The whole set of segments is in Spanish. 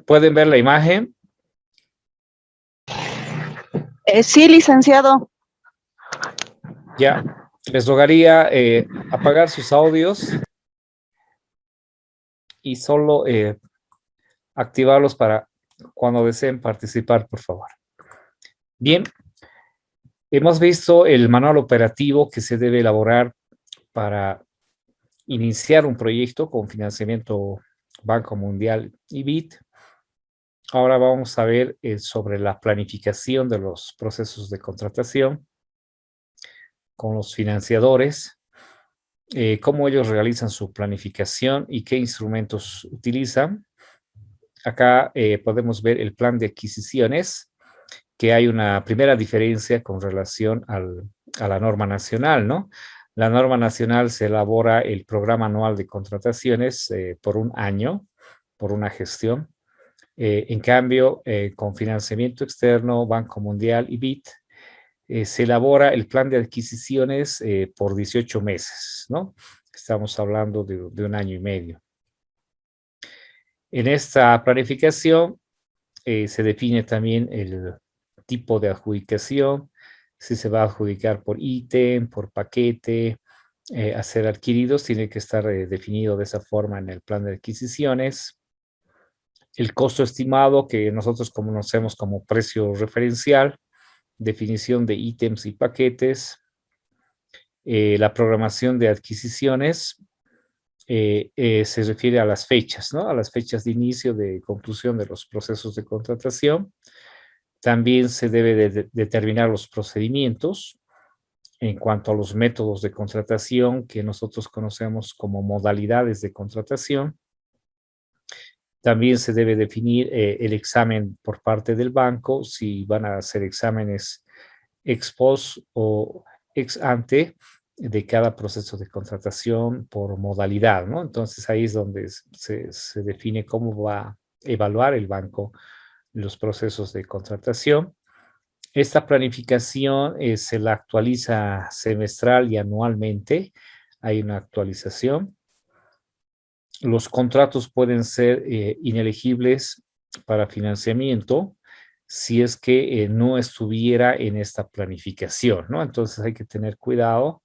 ¿Pueden ver la imagen? Sí, licenciado. Ya, les rogaría apagar sus audios y solo activarlos para cuando deseen participar, por favor. Bien, hemos visto el manual operativo que se debe elaborar para iniciar un proyecto con financiamiento Banco Mundial y BID. Ahora vamos a ver sobre la planificación de los procesos de contratación con los financiadores, cómo ellos realizan su planificación y qué instrumentos utilizan. Acá podemos ver el plan de adquisiciones, que hay una primera diferencia con relación a la norma nacional, ¿no? La norma nacional se elabora el programa anual de contrataciones por un año, por una gestión. En cambio, con financiamiento externo, Banco Mundial y BID, se elabora el plan de adquisiciones por 18 meses, ¿no? Estamos hablando de un año y medio. En esta planificación se define también el tipo de adjudicación, si se va a adjudicar por ítem, por paquete, a ser adquiridos, tiene que estar definido de esa forma en el plan de adquisiciones. El costo estimado, que nosotros conocemos como precio referencial, definición de ítems y paquetes, la programación de adquisiciones, se refiere a las fechas, ¿no? A las fechas de inicio, de conclusión de los procesos de contratación. También se debe de determinar los procedimientos en cuanto a los métodos de contratación que nosotros conocemos como modalidades de contratación. También se debe definir el examen por parte del banco, si van a hacer exámenes ex post o ex ante de cada proceso de contratación por modalidad, ¿no? Entonces ahí es donde se define cómo va a evaluar el banco los procesos de contratación. Esta planificación se la actualiza semestral y anualmente. Hay una actualización. Los contratos pueden ser inelegibles para financiamiento si es que no estuviera en esta planificación, ¿no? Entonces hay que tener cuidado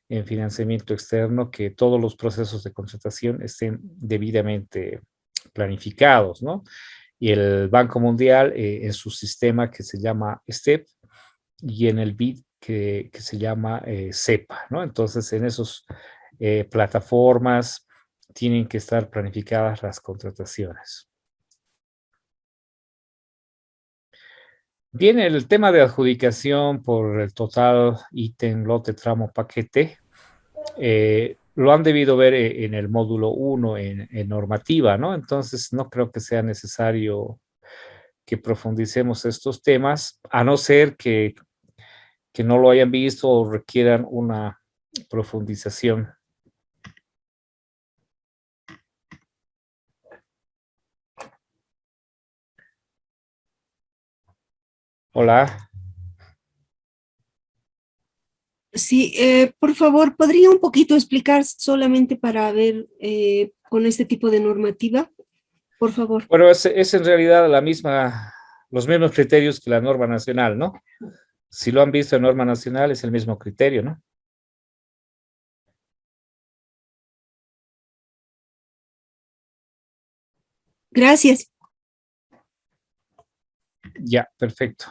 en financiamiento externo que todos los procesos de contratación estén debidamente planificados, ¿no? Y el Banco Mundial en su sistema que se llama STEP y en el BID que se llama CEPA, ¿no? Entonces en esas plataformas tienen que estar planificadas las contrataciones. Bien, el tema de adjudicación por el total, ítem, lote, tramo, paquete, lo han debido ver en el módulo 1 en normativa, ¿no? Entonces no creo que sea necesario que profundicemos estos temas, a no ser que no lo hayan visto o requieran una profundización. Hola. Sí, por favor, ¿podría un poquito explicar solamente para ver con este tipo de normativa? Por favor. Bueno, es en realidad los mismos criterios que la norma nacional, ¿no? Si lo han visto en norma nacional, es el mismo criterio, ¿no? Gracias. Ya, perfecto.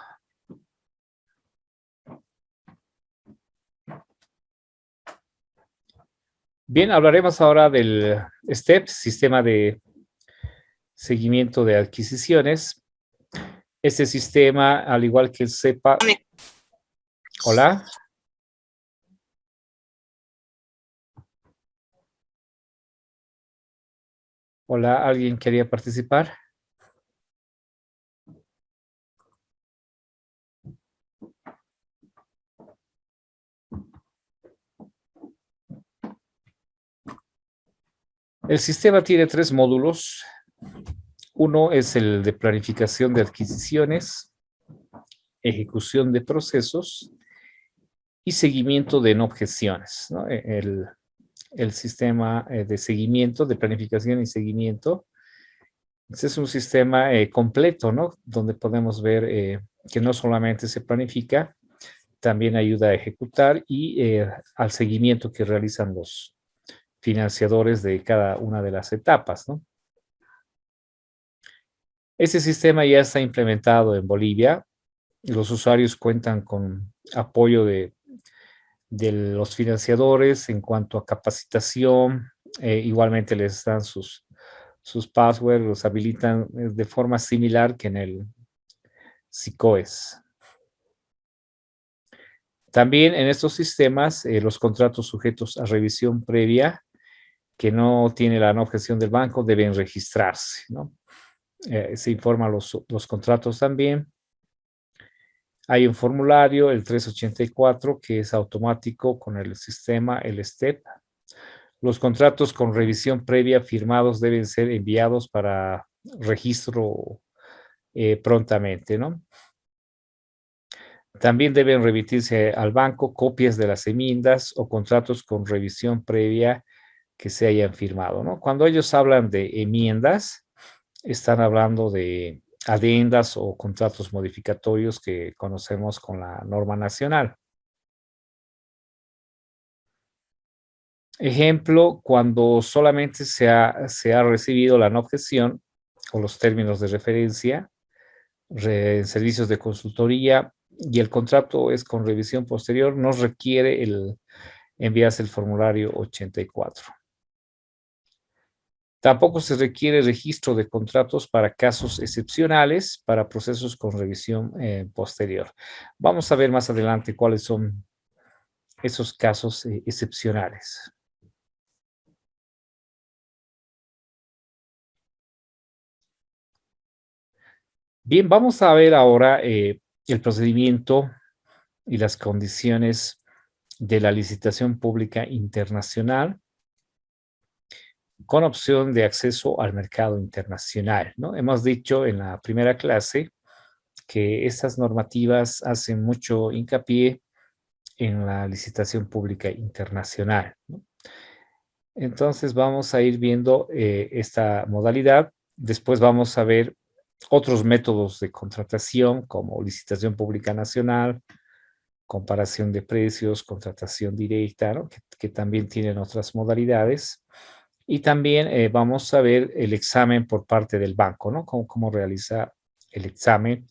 Bien, hablaremos ahora del STEP, Sistema de Seguimiento de Adquisiciones. Este sistema, al igual que el CEPA... Hola. Hola, ¿alguien quería participar? El sistema tiene 3 módulos. Uno es el de planificación de adquisiciones, ejecución de procesos y seguimiento de no objeciones, ¿no? El sistema de seguimiento, de planificación y seguimiento, Este es un sistema completo, ¿no? Donde podemos ver que no solamente se planifica, también ayuda a ejecutar y al seguimiento que realizan los financiadores de cada una de las etapas, ¿no? Este sistema ya está implementado en Bolivia. Los usuarios cuentan con apoyo de los financiadores en cuanto a capacitación. Igualmente les dan sus passwords, los habilitan de forma similar que en el SICOES. También en estos sistemas, los contratos sujetos a revisión previa que no tiene la no objeción del banco deben registrarse, ¿no? Se informan los contratos también. Hay un formulario, el 384, que es automático con el sistema, el STEP. Los contratos con revisión previa firmados deben ser enviados para registro prontamente, ¿no? También deben remitirse al banco copias de las enmiendas o contratos con revisión previa que se hayan firmado, ¿no? Cuando ellos hablan de enmiendas, están hablando de adendas o contratos modificatorios que conocemos con la norma nacional. Ejemplo, cuando solamente se ha recibido la no objeción o los términos de referencia, servicios de consultoría y el contrato es con revisión posterior, nos requiere enviarse el formulario 84. Tampoco se requiere registro de contratos para casos excepcionales, para procesos con revisión posterior. Vamos a ver más adelante cuáles son esos casos excepcionales. Bien, vamos a ver ahora el procedimiento y las condiciones de la licitación pública internacional con opción de acceso al mercado internacional, ¿no? Hemos dicho en la primera clase que estas normativas hacen mucho hincapié en la licitación pública internacional, ¿no? Entonces vamos a ir viendo esta modalidad. Después vamos a ver otros métodos de contratación como licitación pública nacional, comparación de precios, contratación directa, ¿no? que también tienen otras modalidades. Y también vamos a ver el examen por parte del banco, ¿no? Cómo realiza el examen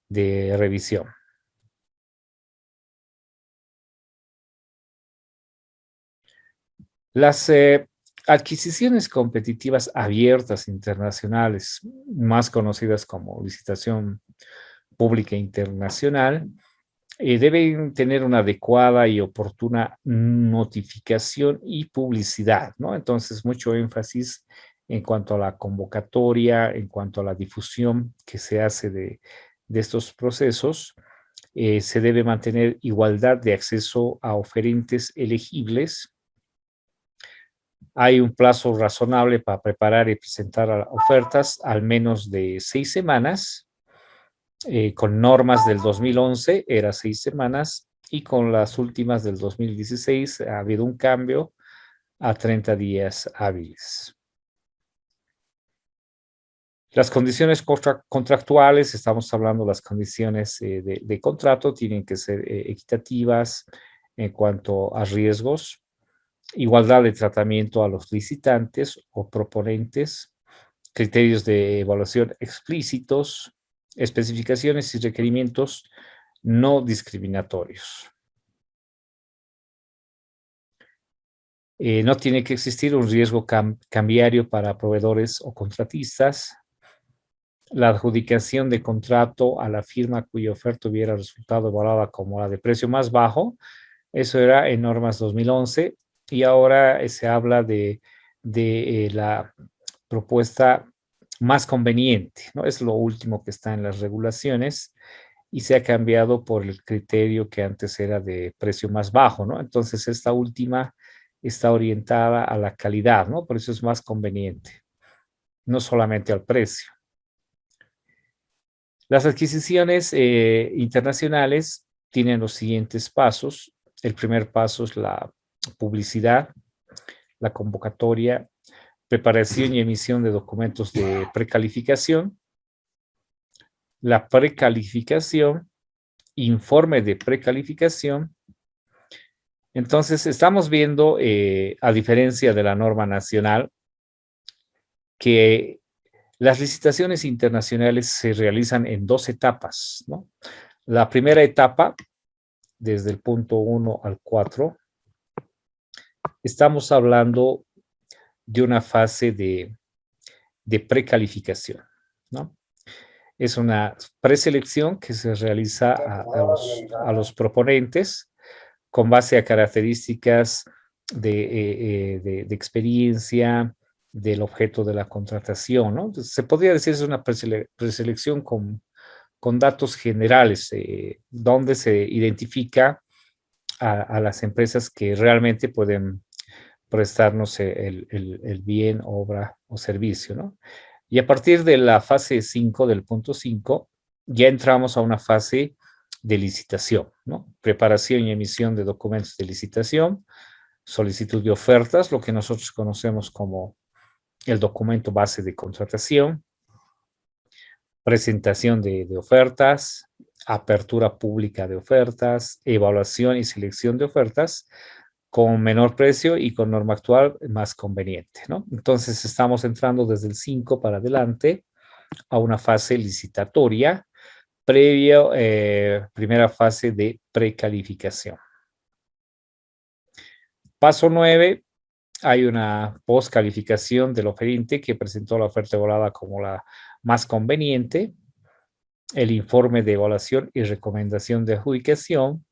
de revisión. Las adquisiciones competitivas abiertas internacionales, más conocidas como licitación pública internacional, deben tener una adecuada y oportuna notificación y publicidad, ¿no? Entonces, mucho énfasis en cuanto a la convocatoria, en cuanto a la difusión que se hace de estos procesos. Se debe mantener igualdad de acceso a oferentes elegibles. Hay un plazo razonable para preparar y presentar ofertas, al menos de 6 semanas. Con normas del 2011 era 6 semanas y con las últimas del 2016 ha habido un cambio a 30 días hábiles. Las condiciones contractuales, estamos hablando de las condiciones de contrato, tienen que ser equitativas en cuanto a riesgos, igualdad de tratamiento a los licitantes o proponentes, criterios de evaluación explícitos, especificaciones y requerimientos no discriminatorios. No tiene que existir un riesgo cambiario para proveedores o contratistas. La adjudicación de contrato a la firma cuya oferta hubiera resultado evaluada como la de precio más bajo, eso era en normas 2011 y ahora se habla de la propuesta más conveniente, ¿no? Es lo último que está en las regulaciones y se ha cambiado por el criterio que antes era de precio más bajo, ¿no? Entonces, esta última está orientada a la calidad, ¿no? Por eso es más conveniente, no solamente al precio. Las adquisiciones internacionales tienen los siguientes pasos. El primer paso es la publicidad, la convocatoria, preparación y emisión de documentos de precalificación, la precalificación, informe de precalificación. Entonces, estamos viendo, a diferencia de la norma nacional, que las licitaciones internacionales se realizan en 2 etapas, ¿no? La primera etapa, desde el punto 1 al 4, estamos hablando de una fase de precalificación, ¿no? Es una preselección que se realiza a los proponentes con base a características de experiencia, del objeto de la contratación, ¿no? Entonces, se podría decir que es una preselección con datos generales, donde se identifica a las empresas que realmente pueden prestarnos el bien, obra o servicio, ¿no? Y a partir de la fase 5, del punto 5, ya entramos a una fase de licitación, ¿no? Preparación y emisión de documentos de licitación, solicitud de ofertas, lo que nosotros conocemos como el documento base de contratación, presentación de ofertas, apertura pública de ofertas, evaluación y selección de ofertas con menor precio y con norma actual más conveniente, ¿no? Entonces estamos entrando desde el 5 para adelante a una fase licitatoria previo, primera fase de precalificación. Paso 9, hay una postcalificación del oferente que presentó la oferta evaluada como la más conveniente, el informe de evaluación y recomendación de adjudicación,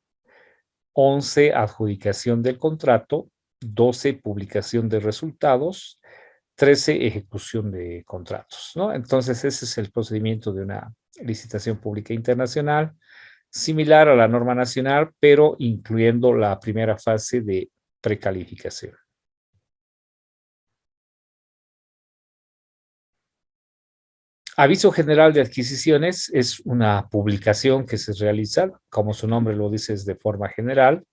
11, adjudicación del contrato, 12, publicación de resultados, 13, ejecución de contratos, ¿no? Entonces, ese es el procedimiento de una licitación pública internacional, similar a la norma nacional, pero incluyendo la primera fase de precalificación. Aviso general de adquisiciones es una publicación que se realiza, como su nombre lo dice, es de forma general,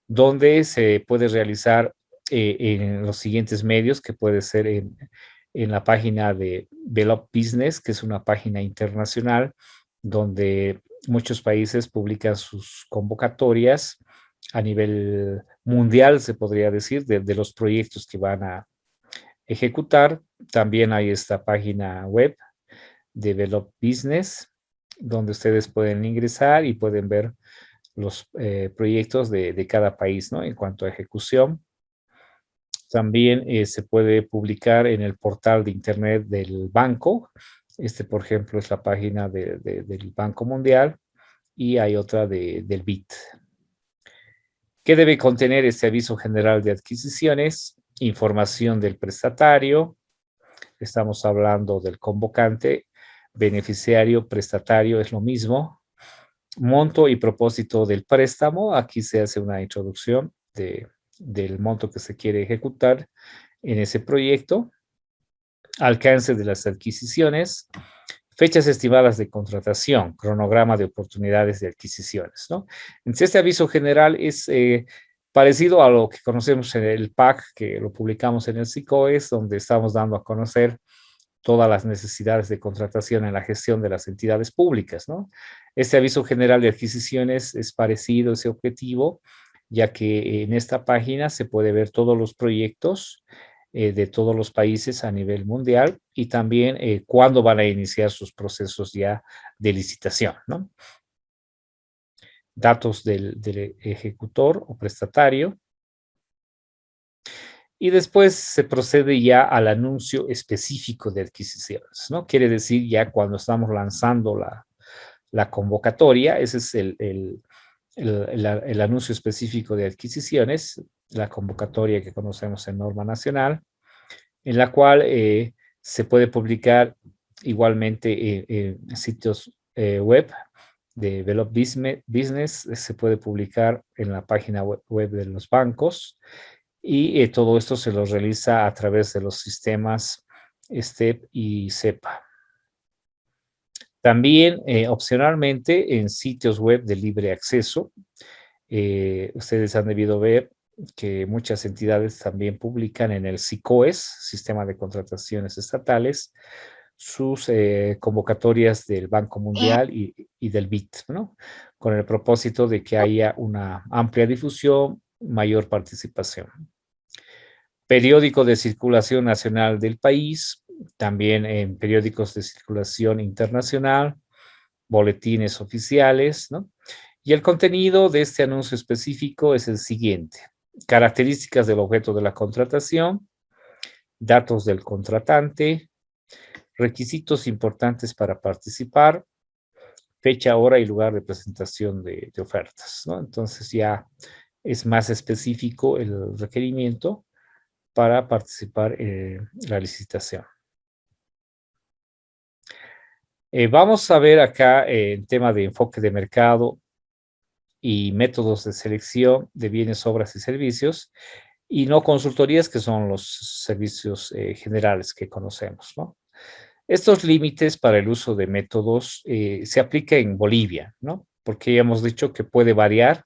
donde se puede realizar en los siguientes medios, que puede ser en la página de Velop Business, que es una página internacional donde muchos países publican sus convocatorias a nivel mundial, se podría decir, de los proyectos que van a ejecutar. También hay esta página web de Velop Business, donde ustedes pueden ingresar y pueden ver los proyectos de cada país, ¿no? En cuanto a ejecución. También se puede publicar en el portal de internet del banco. Por ejemplo, es la página del Banco Mundial y hay otra del BID. ¿Qué debe contener este aviso general de adquisiciones? Información del prestatario. Estamos hablando del convocante. Beneficiario, prestatario es lo mismo. Monto y propósito del préstamo. Aquí se hace una introducción del monto que se quiere ejecutar en ese proyecto. Alcance de las adquisiciones. Fechas estimadas de contratación. Cronograma de oportunidades de adquisiciones, ¿no? Entonces, este aviso general es parecido a lo que conocemos en el PAC, que lo publicamos en el SICOES, donde estamos dando a conocer todas las necesidades de contratación en la gestión de las entidades públicas, ¿no? Este aviso general de adquisiciones es parecido a ese objetivo, ya que en esta página se puede ver todos los proyectos de todos los países a nivel mundial y también cuándo van a iniciar sus procesos ya de licitación, ¿no? Datos del ejecutor o prestatario. Y después se procede ya al anuncio específico de adquisiciones, ¿no? Quiere decir ya cuando estamos lanzando la convocatoria, ese es el anuncio específico de adquisiciones, la convocatoria que conocemos en norma nacional, en la cual se puede publicar igualmente en sitios web de Velop Business, se puede publicar en la página web de los bancos, y todo esto se lo realiza a través de los sistemas STEP y SEPA. También, opcionalmente, en sitios web de libre acceso, ustedes han debido ver que muchas entidades también publican en el SICOES, Sistema de Contrataciones Estatales, sus convocatorias del Banco Mundial y del BID, ¿no? Con el propósito de que haya una amplia difusión, mayor participación. Periódico de circulación nacional del país, también en periódicos de circulación internacional, boletines oficiales, ¿no? Y el contenido de este anuncio específico es el siguiente: características del objeto de la contratación, datos del contratante, requisitos importantes para participar, fecha, hora y lugar de presentación de ofertas, ¿no? Entonces ya es más específico el requerimiento para participar en la licitación. Vamos a ver acá el tema de enfoque de mercado y métodos de selección de bienes, obras y servicios, y no consultorías, que son los servicios generales que conocemos, ¿no? Estos límites para el uso de métodos se aplica en Bolivia, ¿no? Porque ya hemos dicho que puede variar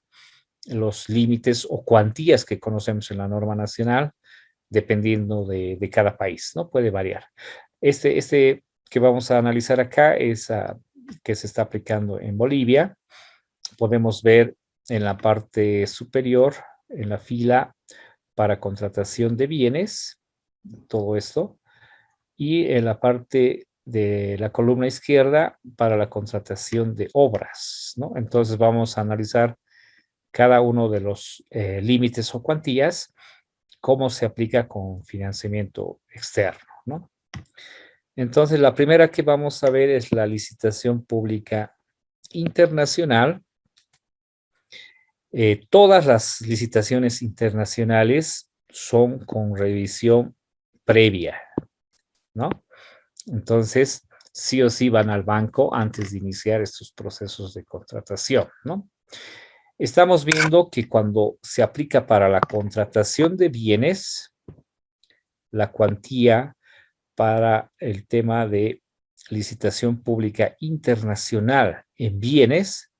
los límites o cuantías que conocemos en la norma nacional, dependiendo de cada país, ¿no? Puede variar. Este que vamos a analizar acá es que se está aplicando en Bolivia. Podemos ver en la parte superior, en la fila para contratación de bienes, todo esto, y en la parte de la columna izquierda para la contratación de obras, ¿no? Entonces vamos a analizar cada uno de los límites o cuantías, cómo se aplica con financiamiento externo, ¿no? Entonces, la primera que vamos a ver es la licitación pública internacional. Todas las licitaciones internacionales son con revisión previa, ¿no? Entonces, sí o sí van al banco antes de iniciar estos procesos de contratación, ¿no? Estamos viendo que cuando se aplica para la contratación de bienes, la cuantía para el tema de licitación pública internacional en bienes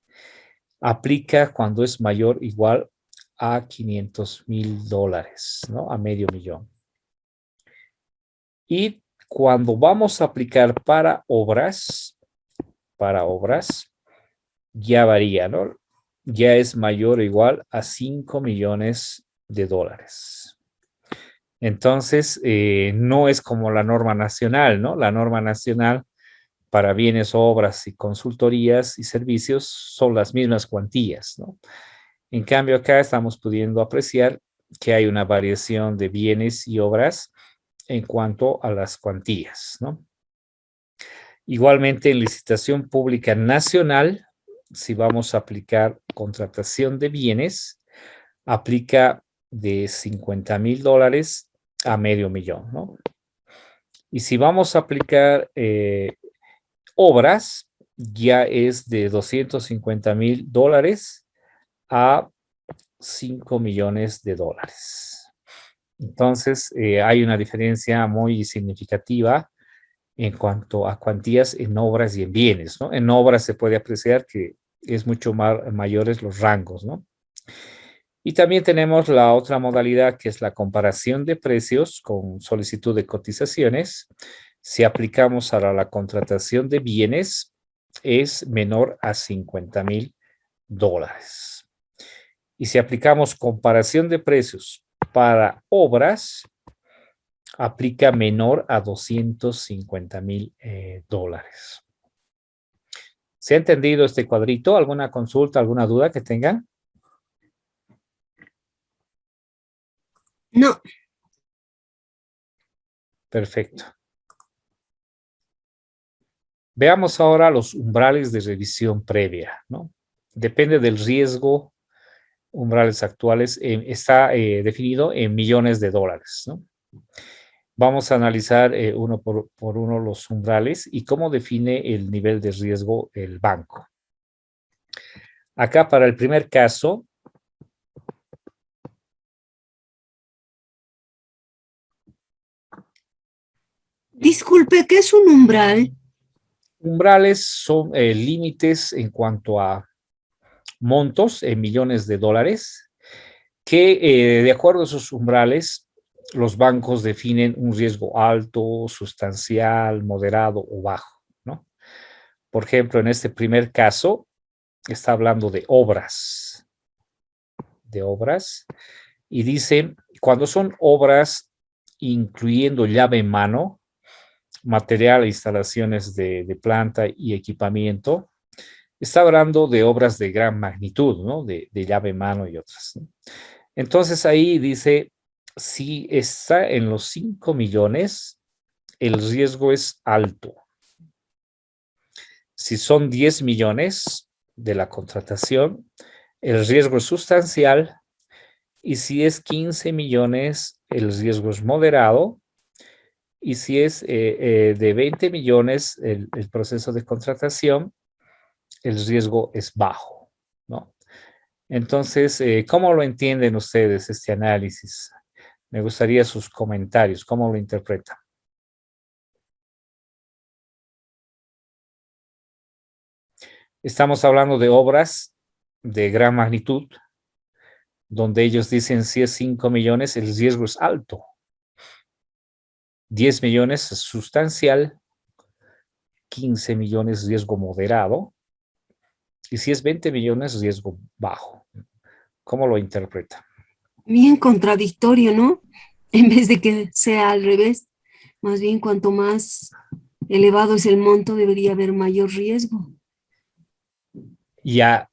aplica cuando es mayor o igual a $500,000, ¿no? A $500,000. Y cuando vamos a aplicar para obras, ya varía, ¿no? Ya es mayor o igual a $5 millones. Entonces, no es como la norma nacional, ¿no? La norma nacional para bienes, obras y consultorías y servicios son las mismas cuantías, ¿no? En cambio, acá estamos pudiendo apreciar que hay una variación de bienes y obras en cuanto a las cuantías, ¿no? Igualmente, en licitación pública nacional, si vamos a aplicar contratación de bienes, aplica de $50,000 a $500,000, ¿no? Y si vamos a aplicar obras, ya es de $250,000 a $5 millones. Entonces, hay una diferencia muy significativa en cuanto a cuantías en obras y en bienes, ¿no? En obras se puede apreciar que es mucho mayores los rangos, ¿no? Y también tenemos la otra modalidad, que es la comparación de precios con solicitud de cotizaciones. Si aplicamos a la contratación de bienes, es menor a $50,000. Y si aplicamos comparación de precios para obras, aplica menor a $250,000. ¿Se ha entendido este cuadrito? ¿Alguna consulta, alguna duda que tengan? No. Perfecto. Veamos ahora los umbrales de revisión previa, ¿no? Depende del riesgo, umbrales actuales, está definido en millones de dólares, ¿no? Vamos a analizar uno por uno los umbrales y cómo define el nivel de riesgo el banco. Acá para el primer caso, Disculpe, ¿qué es un umbral? umbrales son límites en cuanto a montos en millones de dólares que de acuerdo a esos umbrales, los bancos definen un riesgo alto, sustancial, moderado o bajo, ¿no? Por ejemplo, en este primer caso, está hablando de obras, y dice, cuando son obras incluyendo llave en mano, material e instalaciones de planta y equipamiento, está hablando de obras de gran magnitud, ¿no? De llave en mano y otras, ¿no? Entonces ahí dice, si está en los 5 millones, el riesgo es alto. Si son 10 millones de la contratación, el riesgo es sustancial. Y si es 15 millones, el riesgo es moderado. Y si es de 20 millones el proceso de contratación, el riesgo es bajo, ¿no? Entonces, ¿cómo lo entienden ustedes este análisis? Me gustaría sus comentarios, ¿cómo lo interpretan? Estamos hablando de obras de gran magnitud, donde ellos dicen si es 5 millones, el riesgo es alto. 10 millones es sustancial, 15 millones riesgo moderado, y si es 20 millones riesgo bajo. ¿Cómo lo interpreta? Bien contradictorio, ¿no? En vez de que sea al revés, más bien cuanto más elevado es el monto, debería haber mayor riesgo. Ya,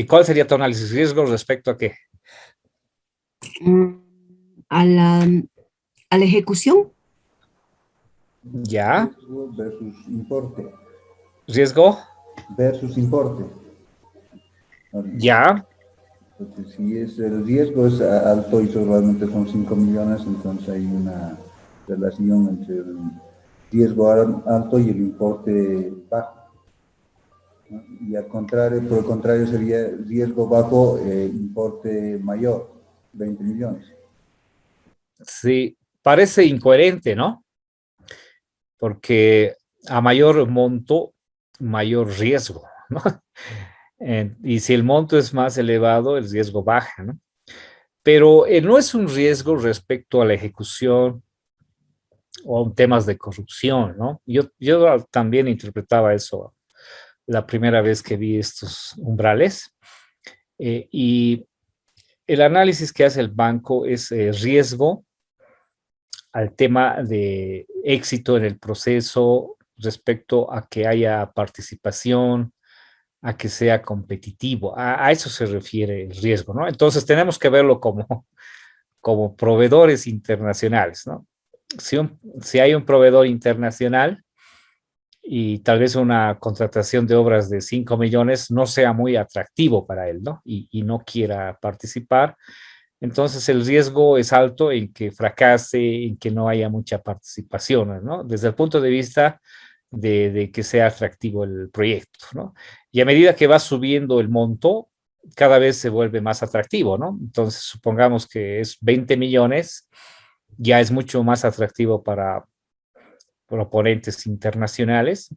¿cuál sería tu análisis? ¿Riesgo respecto a qué? Mm, A la ejecución, Ya, Riesgo versus importe. riesgo, Versus importe. ya, Entonces, si es, el riesgo es alto y solamente son 5 millones, entonces hay una relación entre el riesgo alto y el importe bajo, ¿no? Y al contrario, por el contrario sería riesgo bajo, importe mayor, 20 millones. sí, parece incoherente, ¿no? Porque a mayor monto, mayor riesgo, ¿no? Y si el monto es más elevado, el riesgo baja, ¿no? Pero no es un riesgo respecto a la ejecución o a temas de corrupción, ¿no? Yo también interpretaba eso la primera vez que vi estos umbrales, y el análisis que hace el banco es riesgo al tema de éxito en el proceso respecto a que haya participación, a que sea competitivo. A eso se refiere el riesgo, ¿no? Entonces tenemos que verlo como proveedores internacionales, ¿no? Si hay un proveedor internacional y tal vez una contratación de obras de 5 millones no sea muy atractivo para él, ¿no? Y no quiera participar, entonces el riesgo es alto en que fracase, en que no haya mucha participación, ¿no? Desde el punto de vista de que sea atractivo el proyecto, ¿no? Y a medida que va subiendo el monto, cada vez se vuelve más atractivo, ¿no? Entonces, supongamos que es 20 millones, ya es mucho más atractivo para proponentes internacionales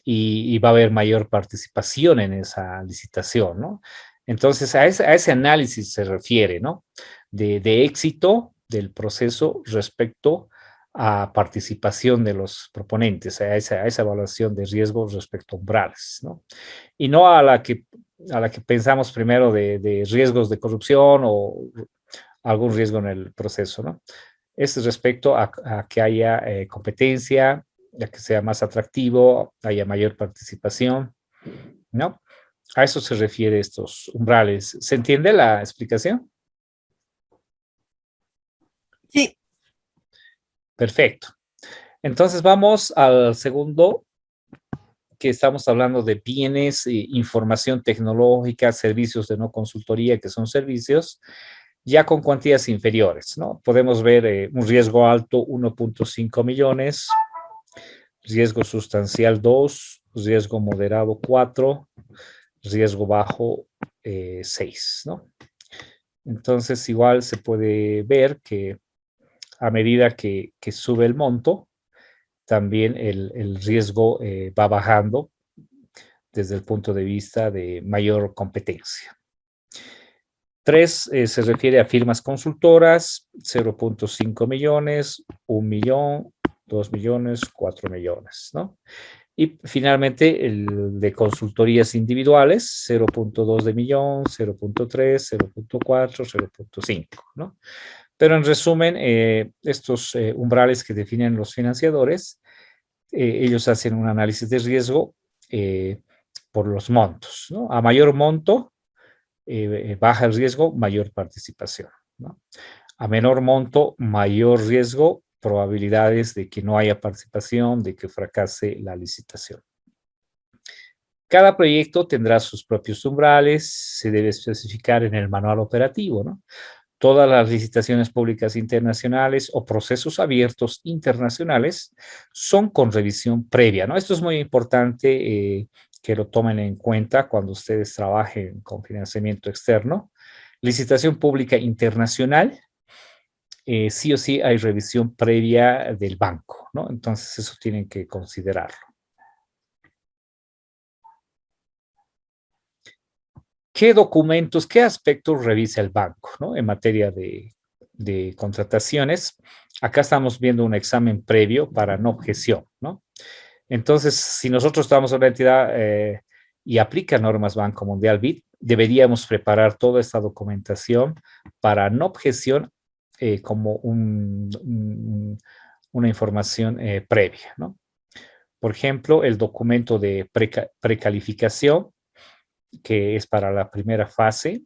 y va a haber mayor participación en esa licitación, ¿no? Entonces, a ese análisis se refiere, ¿no? De éxito del proceso respecto a participación de los proponentes, a esa evaluación de riesgos respecto a umbrales, ¿no? Y no a la que pensamos primero de riesgos de corrupción o algún riesgo en el proceso, ¿no? Es respecto a que haya competencia, a que sea más atractivo, haya mayor participación, ¿no? A eso se refiere estos umbrales. ¿Se entiende la explicación? sí, Perfecto. Entonces vamos al segundo, que estamos hablando de bienes, información tecnológica, servicios de no consultoría, que son servicios, ya con cuantías inferiores, ¿no? Podemos ver un riesgo alto, 1.5 millones, riesgo sustancial 2, riesgo moderado 4, riesgo bajo 6, ¿no? Entonces, igual se puede ver que a medida que sube el monto, también el riesgo va bajando desde el punto de vista de mayor competencia. 3 se refiere a firmas consultoras, 0.5 millones, 1 millón, 2 millones, 4 millones, ¿no? Y finalmente el de consultorías individuales, 0.2 de millón, 0.3, 0.4, 0.5, ¿no? Pero en resumen, estos umbrales que definen los financiadores, ellos hacen un análisis de riesgo por los montos, ¿no? A mayor monto, baja el riesgo, mayor participación, ¿no? A menor monto, mayor riesgo, probabilidades de que no haya participación, de que fracase la licitación. Cada proyecto tendrá sus propios umbrales, se debe especificar en el manual operativo, ¿no? Todas las licitaciones públicas internacionales o procesos abiertos internacionales son con revisión previa, ¿no? Esto es muy importante que lo tomen en cuenta cuando ustedes trabajen con financiamiento externo. Licitación pública internacional, sí o sí hay revisión previa del banco, ¿no? Entonces eso tienen que considerarlo. ¿Qué documentos, qué aspectos revisa el banco, ¿no? En materia de contrataciones? Acá estamos viendo un examen previo para no objeción, ¿no? Entonces, si nosotros estamos en una entidad y aplica normas Banco Mundial BID, deberíamos preparar toda esta documentación para no objeción como una información previa, ¿no? Por ejemplo, el documento de precalificación, que es para la primera fase,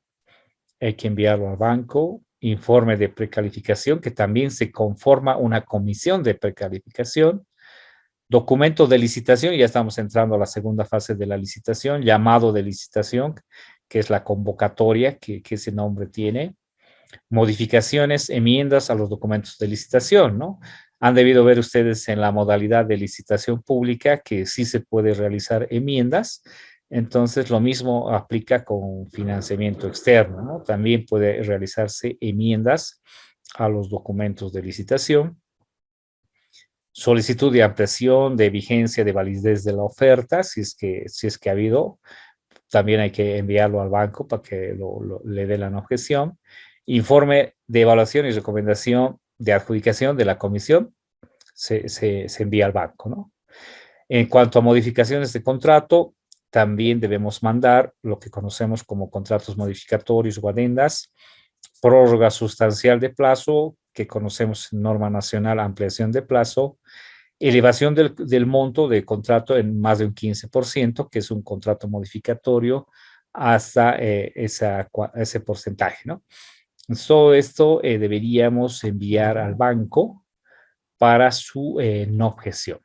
hay que enviarlo al banco. Informe de precalificación, que también se conforma una comisión de precalificación. Documento de licitación, ya estamos entrando a la segunda fase de la licitación. Llamado de licitación, que es la convocatoria que ese nombre tiene. Modificaciones, enmiendas a los documentos de licitación, ¿no? Han debido ver ustedes en la modalidad de licitación pública que sí se puede realizar enmiendas. Entonces, lo mismo aplica con financiamiento externo, ¿no? También puede realizarse enmiendas a los documentos de licitación. Solicitud de ampliación, de vigencia, de validez de la oferta, si es que ha habido, también hay que enviarlo al banco para que le dé la no objeción. Informe de evaluación y recomendación de adjudicación de la comisión, se envía al banco, ¿no? En cuanto a modificaciones de contrato, también debemos mandar lo que conocemos como contratos modificatorios o adendas, prórroga sustancial de plazo, que conocemos en norma nacional, ampliación de plazo, elevación del monto de contrato en más de un 15%, que es un contrato modificatorio, hasta ese porcentaje, ¿no? Todo esto deberíamos enviar al banco para su no objeción.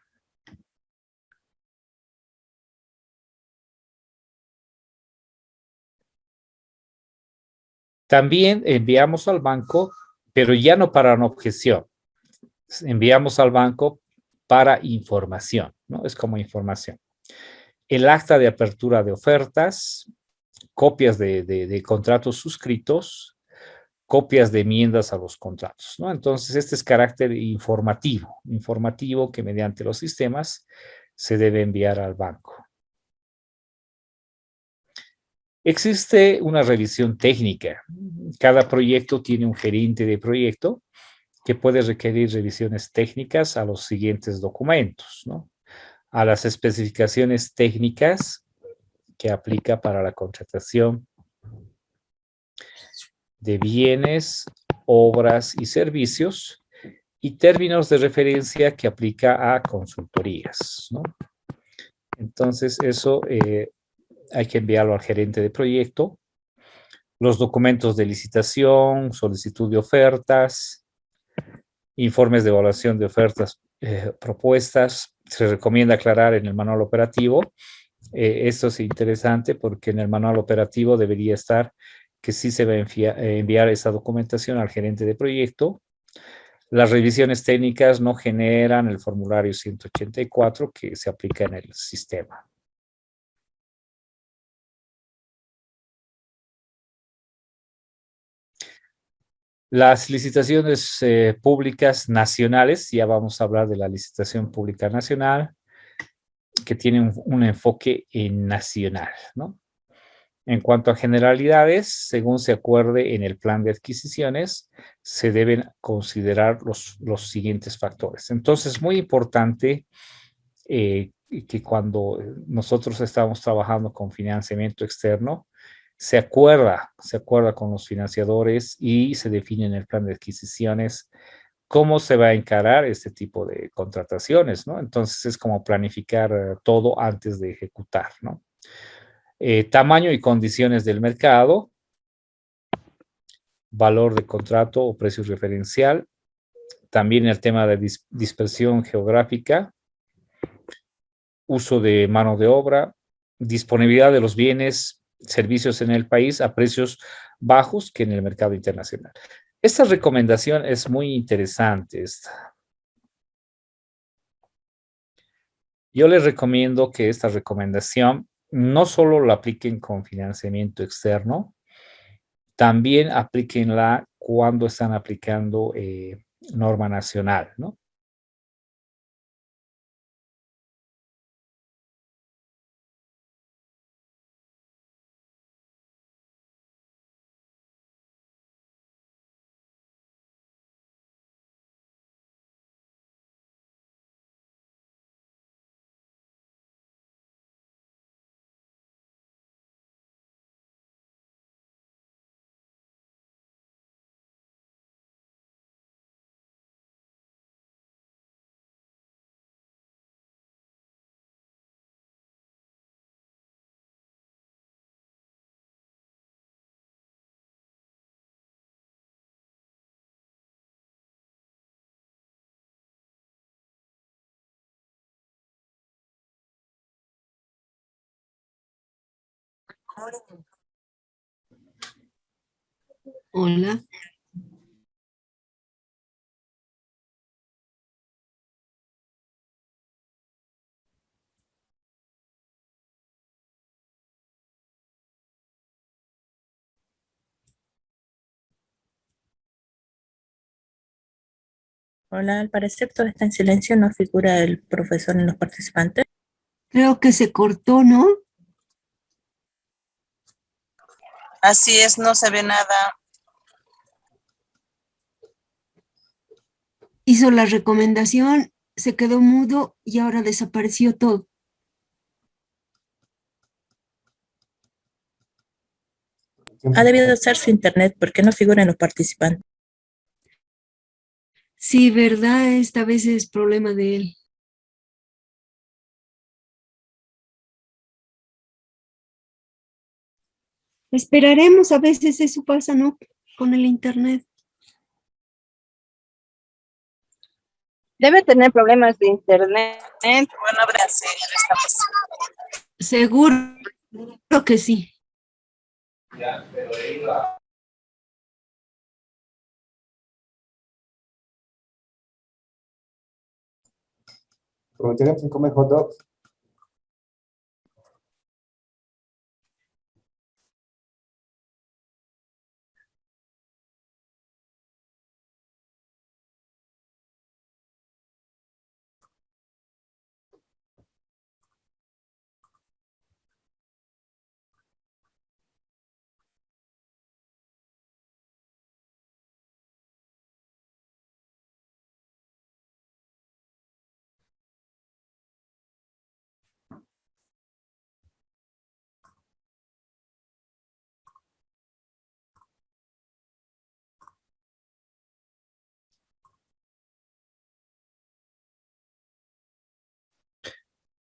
También enviamos al banco, pero ya no para una objeción. Enviamos al banco para información, ¿no? Es como información. El acta de apertura de ofertas, copias de contratos suscritos, copias de enmiendas a los contratos, ¿no? Entonces, este es carácter informativo que mediante los sistemas se debe enviar al banco. Existe una revisión técnica. Cada proyecto tiene un gerente de proyecto que puede requerir revisiones técnicas a los siguientes documentos, ¿no? A las especificaciones técnicas que aplica para la contratación de bienes, obras y servicios, y términos de referencia que aplica a consultorías, ¿no? Entonces, eso hay que enviarlo al gerente de proyecto. Los documentos de licitación, solicitud de ofertas, informes de evaluación de ofertas propuestas. Se recomienda aclarar en el manual operativo. Esto es interesante porque en el manual operativo debería estar que sí se va a enviar esa documentación al gerente de proyecto. Las revisiones técnicas no generan el formulario 184 que se aplica en el sistema. Las licitaciones públicas nacionales, ya vamos a hablar de la licitación pública nacional, que tiene un enfoque nacional, ¿no? En cuanto a generalidades, según se acuerde en el plan de adquisiciones, se deben considerar los siguientes factores. Entonces, muy importante que cuando nosotros estamos trabajando con financiamiento externo, se acuerda con los financiadores y se define en el plan de adquisiciones cómo se va a encarar este tipo de contrataciones, ¿no? Entonces es como planificar todo antes de ejecutar, ¿no? Tamaño y condiciones del mercado, valor de contrato o precio referencial, también el tema de dispersión geográfica, uso de mano de obra, disponibilidad de los bienes, servicios en el país a precios bajos que en el mercado internacional. Esta recomendación es muy interesante. Yo les recomiendo que esta recomendación no solo la apliquen con financiamiento externo, también aplíquenla cuando están aplicando norma nacional, ¿no? Hola. Hola, al parecer todo está en silencio, no figura el profesor en los participantes. Creo que se cortó, ¿no? Así es, no se ve nada. Hizo la recomendación, se quedó mudo y ahora desapareció todo. Ha debido ser su internet porque no figura en los participantes. Sí, ¿verdad? Esta vez es problema de él. Esperaremos, a veces eso pasa, ¿no? Con el internet. Debe tener problemas de internet. Bueno, habrá que hacer esta vez. Seguro que sí. Prometieron que come hot dogs.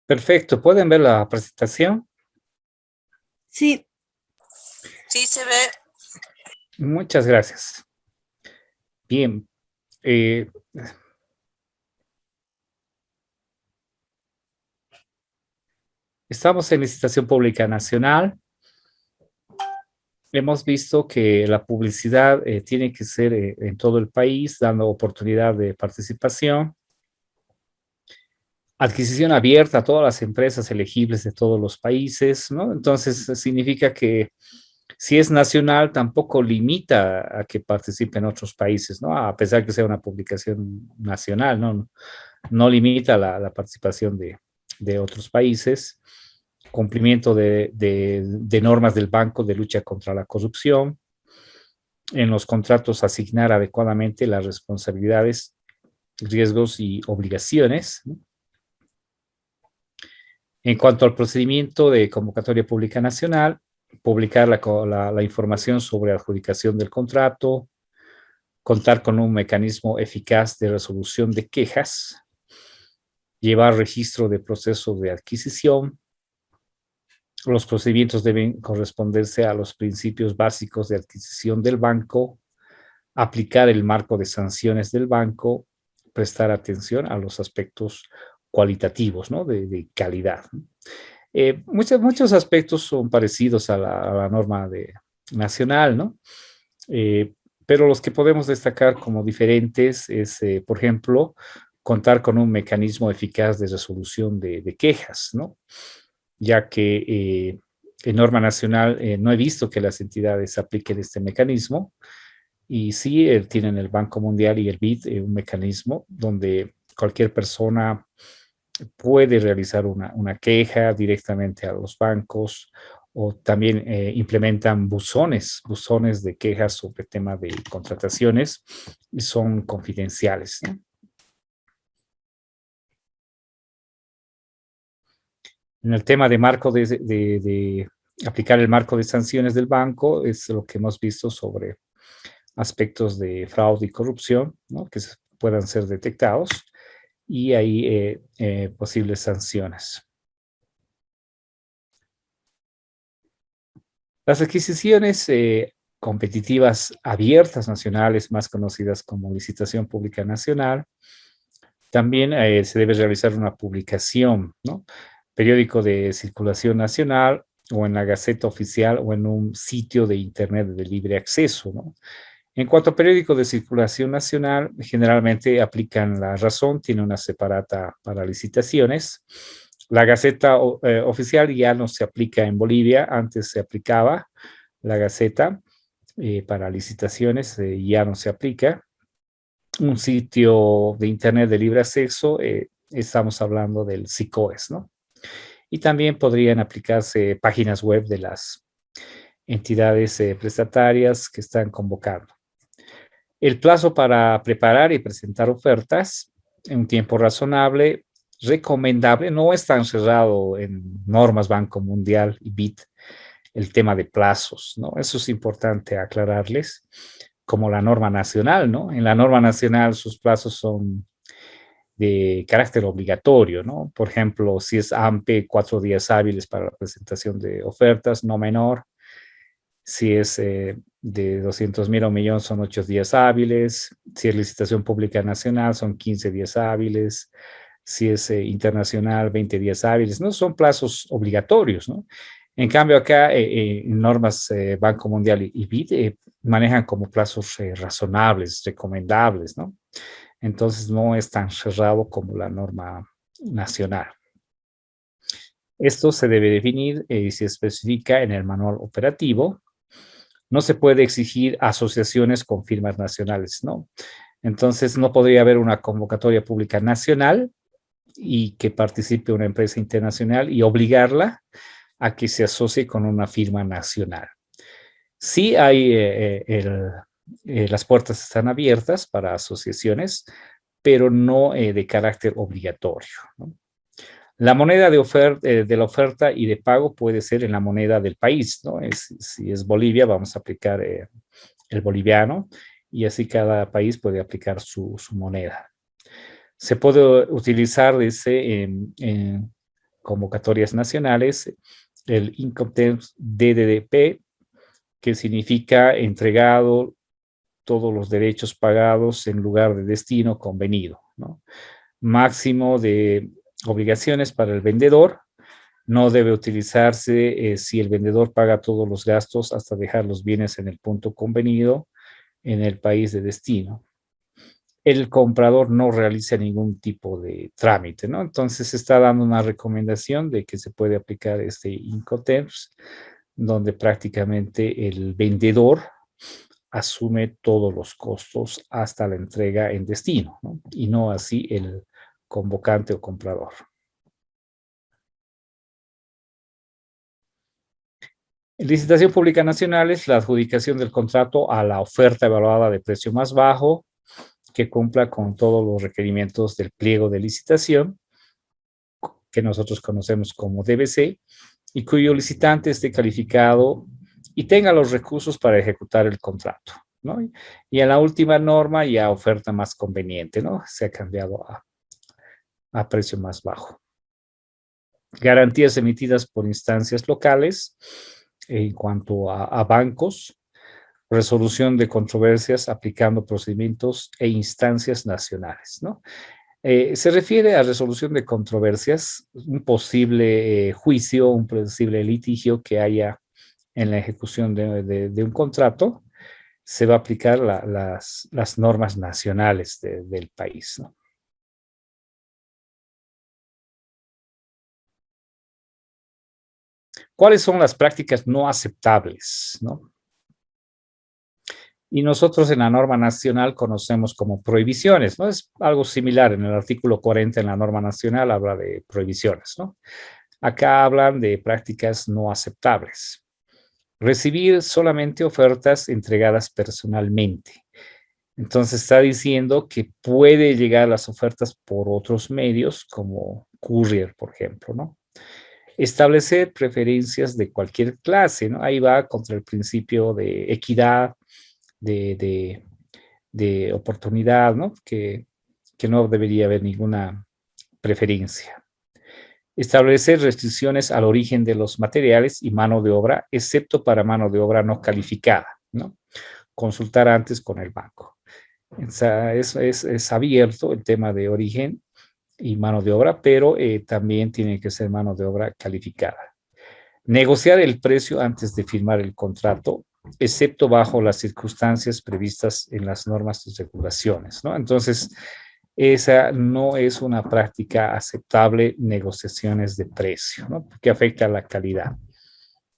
Perfecto, ¿pueden ver la presentación? Sí. Sí se ve. Muchas gracias. Bien. Estamos en licitación pública nacional. Hemos visto que la publicidad tiene que ser en todo el país, dando oportunidad de participación. Adquisición abierta a todas las empresas elegibles de todos los países, ¿no? Entonces, significa que si es nacional, tampoco limita a que participen otros países, ¿no? A pesar que sea una publicación nacional, ¿no? No limita la participación de otros países. cumplimiento de normas del banco de lucha contra la corrupción, en los contratos asignar adecuadamente las responsabilidades, riesgos y obligaciones, ¿no? En cuanto al procedimiento de convocatoria pública nacional, publicar la información sobre adjudicación del contrato, contar con un mecanismo eficaz de resolución de quejas, llevar registro de proceso de adquisición. Los procedimientos deben corresponderse a los principios básicos de adquisición del banco, aplicar el marco de sanciones del banco, prestar atención a los aspectos cualitativos, ¿no? de calidad, ¿no? Muchos aspectos son parecidos a la norma nacional, ¿no? Pero los que podemos destacar como diferentes es, por ejemplo, contar con un mecanismo eficaz de resolución de quejas, ¿no? Ya que en norma nacional no he visto que las entidades apliquen este mecanismo, y sí tienen el Banco Mundial y el BID un mecanismo donde cualquier persona puede realizar una queja directamente a los bancos, o también implementan buzones de quejas sobre temas de contrataciones y son confidenciales, ¿no? En el tema de marco de aplicar el marco de sanciones del banco, es lo que hemos visto sobre aspectos de fraude y corrupción, ¿no? Que puedan ser detectados, y hay posibles sanciones. Las adquisiciones competitivas abiertas nacionales, más conocidas como licitación pública nacional, también se debe realizar una publicación, ¿no? Periódico de circulación nacional, o en la Gaceta Oficial, o en un sitio de internet de libre acceso, ¿no? En cuanto a periódico de circulación nacional, generalmente aplican La Razón, tiene una separata para licitaciones. La Gaceta Oficial ya no se aplica en Bolivia, antes se aplicaba la Gaceta para licitaciones, ya no se aplica. Un sitio de internet de libre acceso, estamos hablando del SICOES, ¿no? Y también podrían aplicarse páginas web de las entidades prestatarias que están convocando. El plazo para preparar y presentar ofertas en un tiempo razonable, recomendable, no es tan cerrado en normas Banco Mundial y BID el tema de plazos, ¿no? Eso es importante aclararles, como la norma nacional, ¿no? En la norma nacional sus plazos son de carácter obligatorio, ¿no? Por ejemplo, si es AMPE, 4 días hábiles para la presentación de ofertas, no menor. Si es de 200,000 a 1,000,000, son 8 días hábiles. Si es licitación pública nacional, son 15 días hábiles. Si es internacional, 20 días hábiles. No son plazos obligatorios, ¿no? En cambio, acá en normas Banco Mundial y BID manejan como plazos razonables, recomendables, ¿no? Entonces no es tan cerrado como la norma nacional. Esto se debe definir y se especifica en el manual operativo. No se puede exigir asociaciones con firmas nacionales, ¿no? Entonces no podría haber una convocatoria pública nacional y que participe una empresa internacional y obligarla a que se asocie con una firma nacional. Sí hay, las puertas están abiertas para asociaciones, pero no de carácter obligatorio, ¿no? La moneda de la oferta y de pago puede ser en la moneda del país, ¿no? Si es Bolivia, vamos a aplicar el boliviano, y así cada país puede aplicar su moneda. Se puede utilizar en convocatorias nacionales el Income Tax DDP, que significa entregado todos los derechos pagados en lugar de destino convenido, ¿no? Máximo de obligaciones para el vendedor. No debe utilizarse si el vendedor paga todos los gastos hasta dejar los bienes en el punto convenido en el país de destino. El comprador no realiza ningún tipo de trámite, ¿no? Entonces se está dando una recomendación de que se puede aplicar este Incoterms, donde prácticamente el vendedor asume todos los costos hasta la entrega en destino, ¿no? Y no así el convocante o comprador. Licitación pública nacional es la adjudicación del contrato a la oferta evaluada de precio más bajo que cumpla con todos los requerimientos del pliego de licitación, que nosotros conocemos como DBC, y cuyo licitante esté calificado y tenga los recursos para ejecutar el contrato, ¿no? Y en la última norma ya oferta más conveniente, ¿no? Se ha cambiado a precio más bajo. Garantías emitidas por instancias locales en cuanto a bancos, resolución de controversias aplicando procedimientos e instancias nacionales, ¿no? Se refiere a resolución de controversias, un posible juicio, un posible litigio que haya en la ejecución de un contrato, se va a aplicar las normas nacionales del país, ¿no? ¿Cuáles son las prácticas no aceptables, ¿no? Y nosotros en la norma nacional conocemos como prohibiciones, ¿no? Es algo similar, en el artículo 40 en la norma nacional habla de prohibiciones, ¿no? Acá hablan de prácticas no aceptables. Recibir solamente ofertas entregadas personalmente. Entonces está diciendo que puede llegar las ofertas por otros medios, como courier, por ejemplo, ¿no? Establecer preferencias de cualquier clase, ¿no? Ahí va contra el principio de equidad, de, de oportunidad, ¿no? Que no debería haber ninguna preferencia. Establecer restricciones al origen de los materiales y mano de obra, excepto para mano de obra no calificada, ¿no? Consultar antes con el banco. Es abierto el tema de origen y mano de obra, pero también tiene que ser mano de obra calificada. Negociar el precio antes de firmar el contrato, excepto bajo las circunstancias previstas en las normas y regulaciones, ¿no? Entonces, esa no es una práctica aceptable, negociaciones de precio, ¿no? Porque afecta a la calidad.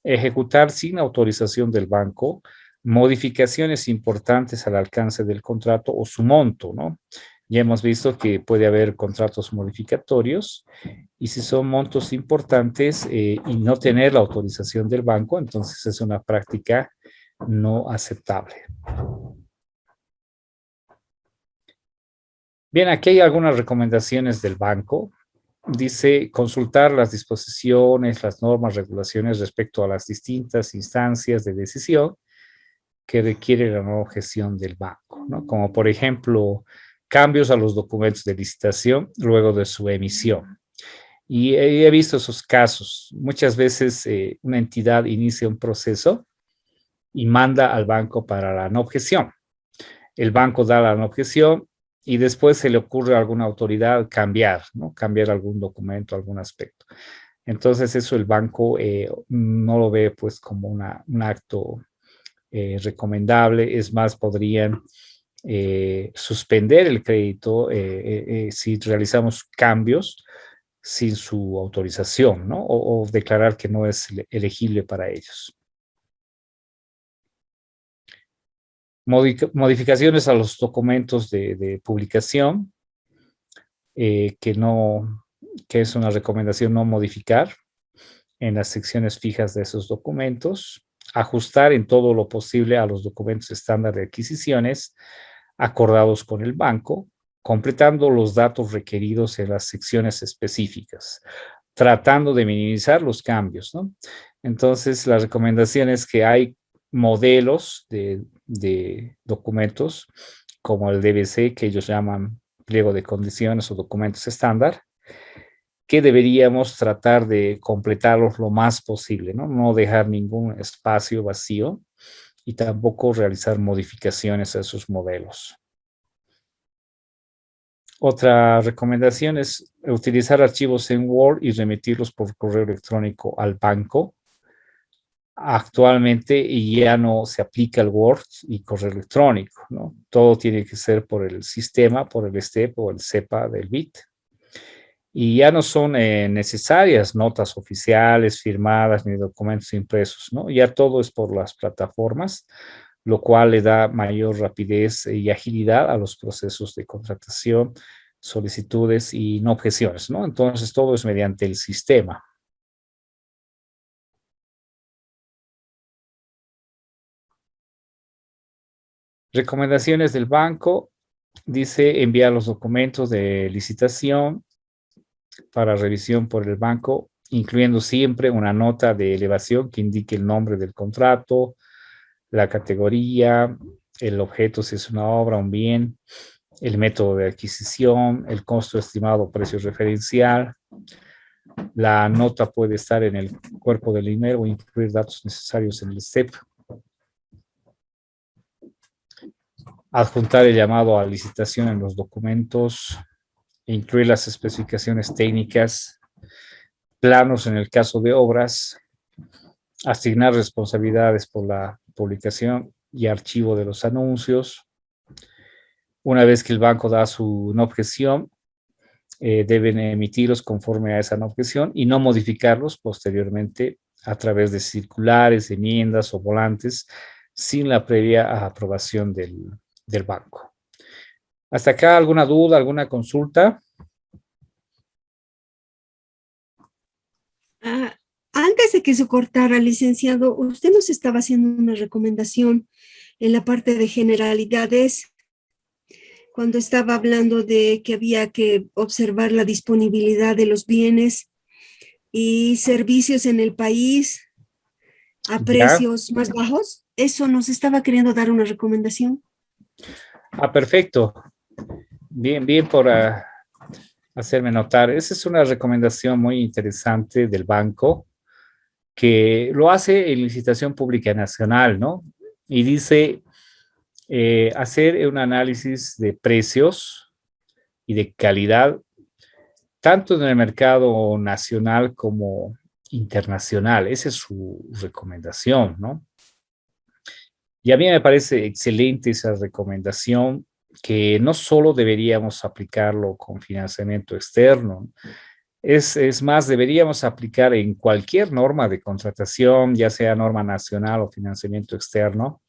Ejecutar sin autorización del banco modificaciones importantes al alcance del contrato o su monto, ¿no? Ya hemos visto que puede haber contratos modificatorios y si son montos importantes y no tener la autorización del banco, entonces es una práctica no aceptable. Bien, aquí hay algunas recomendaciones del banco. Dice consultar las disposiciones, las normas, regulaciones respecto a las distintas instancias de decisión que requiere la nueva gestión del banco, ¿no? Como por ejemplo, cambios a los documentos de licitación luego de su emisión. Y he visto esos casos. Muchas veces una entidad inicia un proceso y manda al banco para la no objeción. El banco da la no objeción y después se le ocurre a alguna autoridad cambiar, ¿no? Cambiar algún documento, algún aspecto. Entonces eso el banco no lo ve pues como un acto recomendable. Es más, podrían suspender el crédito si realizamos cambios sin su autorización, ¿no? O declarar que no es elegible para ellos. Modificaciones a los documentos de publicación, que es una recomendación no modificar en las secciones fijas de esos documentos, ajustar en todo lo posible a los documentos estándar de adquisiciones acordados con el banco, completando los datos requeridos en las secciones específicas, tratando de minimizar los cambios, ¿no? Entonces, la recomendación es que hay modelos de documentos como el DBC, que ellos llaman pliego de condiciones o documentos estándar, que deberíamos tratar de completarlos lo más posible, ¿no? No dejar ningún espacio vacío y tampoco realizar modificaciones a esos modelos. Otra recomendación es utilizar archivos en Word y remitirlos por correo electrónico al banco. Actualmente ya no se aplica el Word y correo electrónico, ¿no? Todo tiene que ser por el sistema, por el STEP o el SEPA del BIT. Y ya no son necesarias notas oficiales, firmadas, ni documentos impresos, ¿no? Ya todo es por las plataformas, lo cual le da mayor rapidez y agilidad a los procesos de contratación, solicitudes y no objeciones, ¿no? Entonces todo es mediante el sistema. Recomendaciones del banco. Dice enviar los documentos de licitación para revisión por el banco, incluyendo siempre una nota de elevación que indique el nombre del contrato, la categoría, el objeto si es una obra, un bien, el método de adquisición, el costo estimado, precio referencial. La nota puede estar en el cuerpo del email o incluir datos necesarios en el STEP. Adjuntar el llamado a licitación en los documentos, incluir las especificaciones técnicas, planos en el caso de obras, asignar responsabilidades por la publicación y archivo de los anuncios. Una vez que el banco da su no objeción, deben emitirlos conforme a esa no objeción y no modificarlos posteriormente a través de circulares, enmiendas o volantes sin la previa aprobación del banco. ¿Hasta acá alguna duda, alguna consulta? Antes de que se cortara, licenciado, usted nos estaba haciendo una recomendación en la parte de generalidades, cuando estaba hablando de que había que observar la disponibilidad de los bienes y servicios en el país a precios más bajos. ¿Eso nos estaba queriendo dar una recomendación? Perfecto. Bien por hacerme notar. Esa es una recomendación muy interesante del banco, que lo hace en licitación pública nacional, ¿no? Y dice hacer un análisis de precios y de calidad, tanto en el mercado nacional como internacional. Esa es su recomendación, ¿no? Y a mí me parece excelente esa recomendación, que no solo deberíamos aplicarlo con financiamiento externo, es más, deberíamos aplicar en cualquier norma de contratación, ya sea norma nacional o financiamiento externo,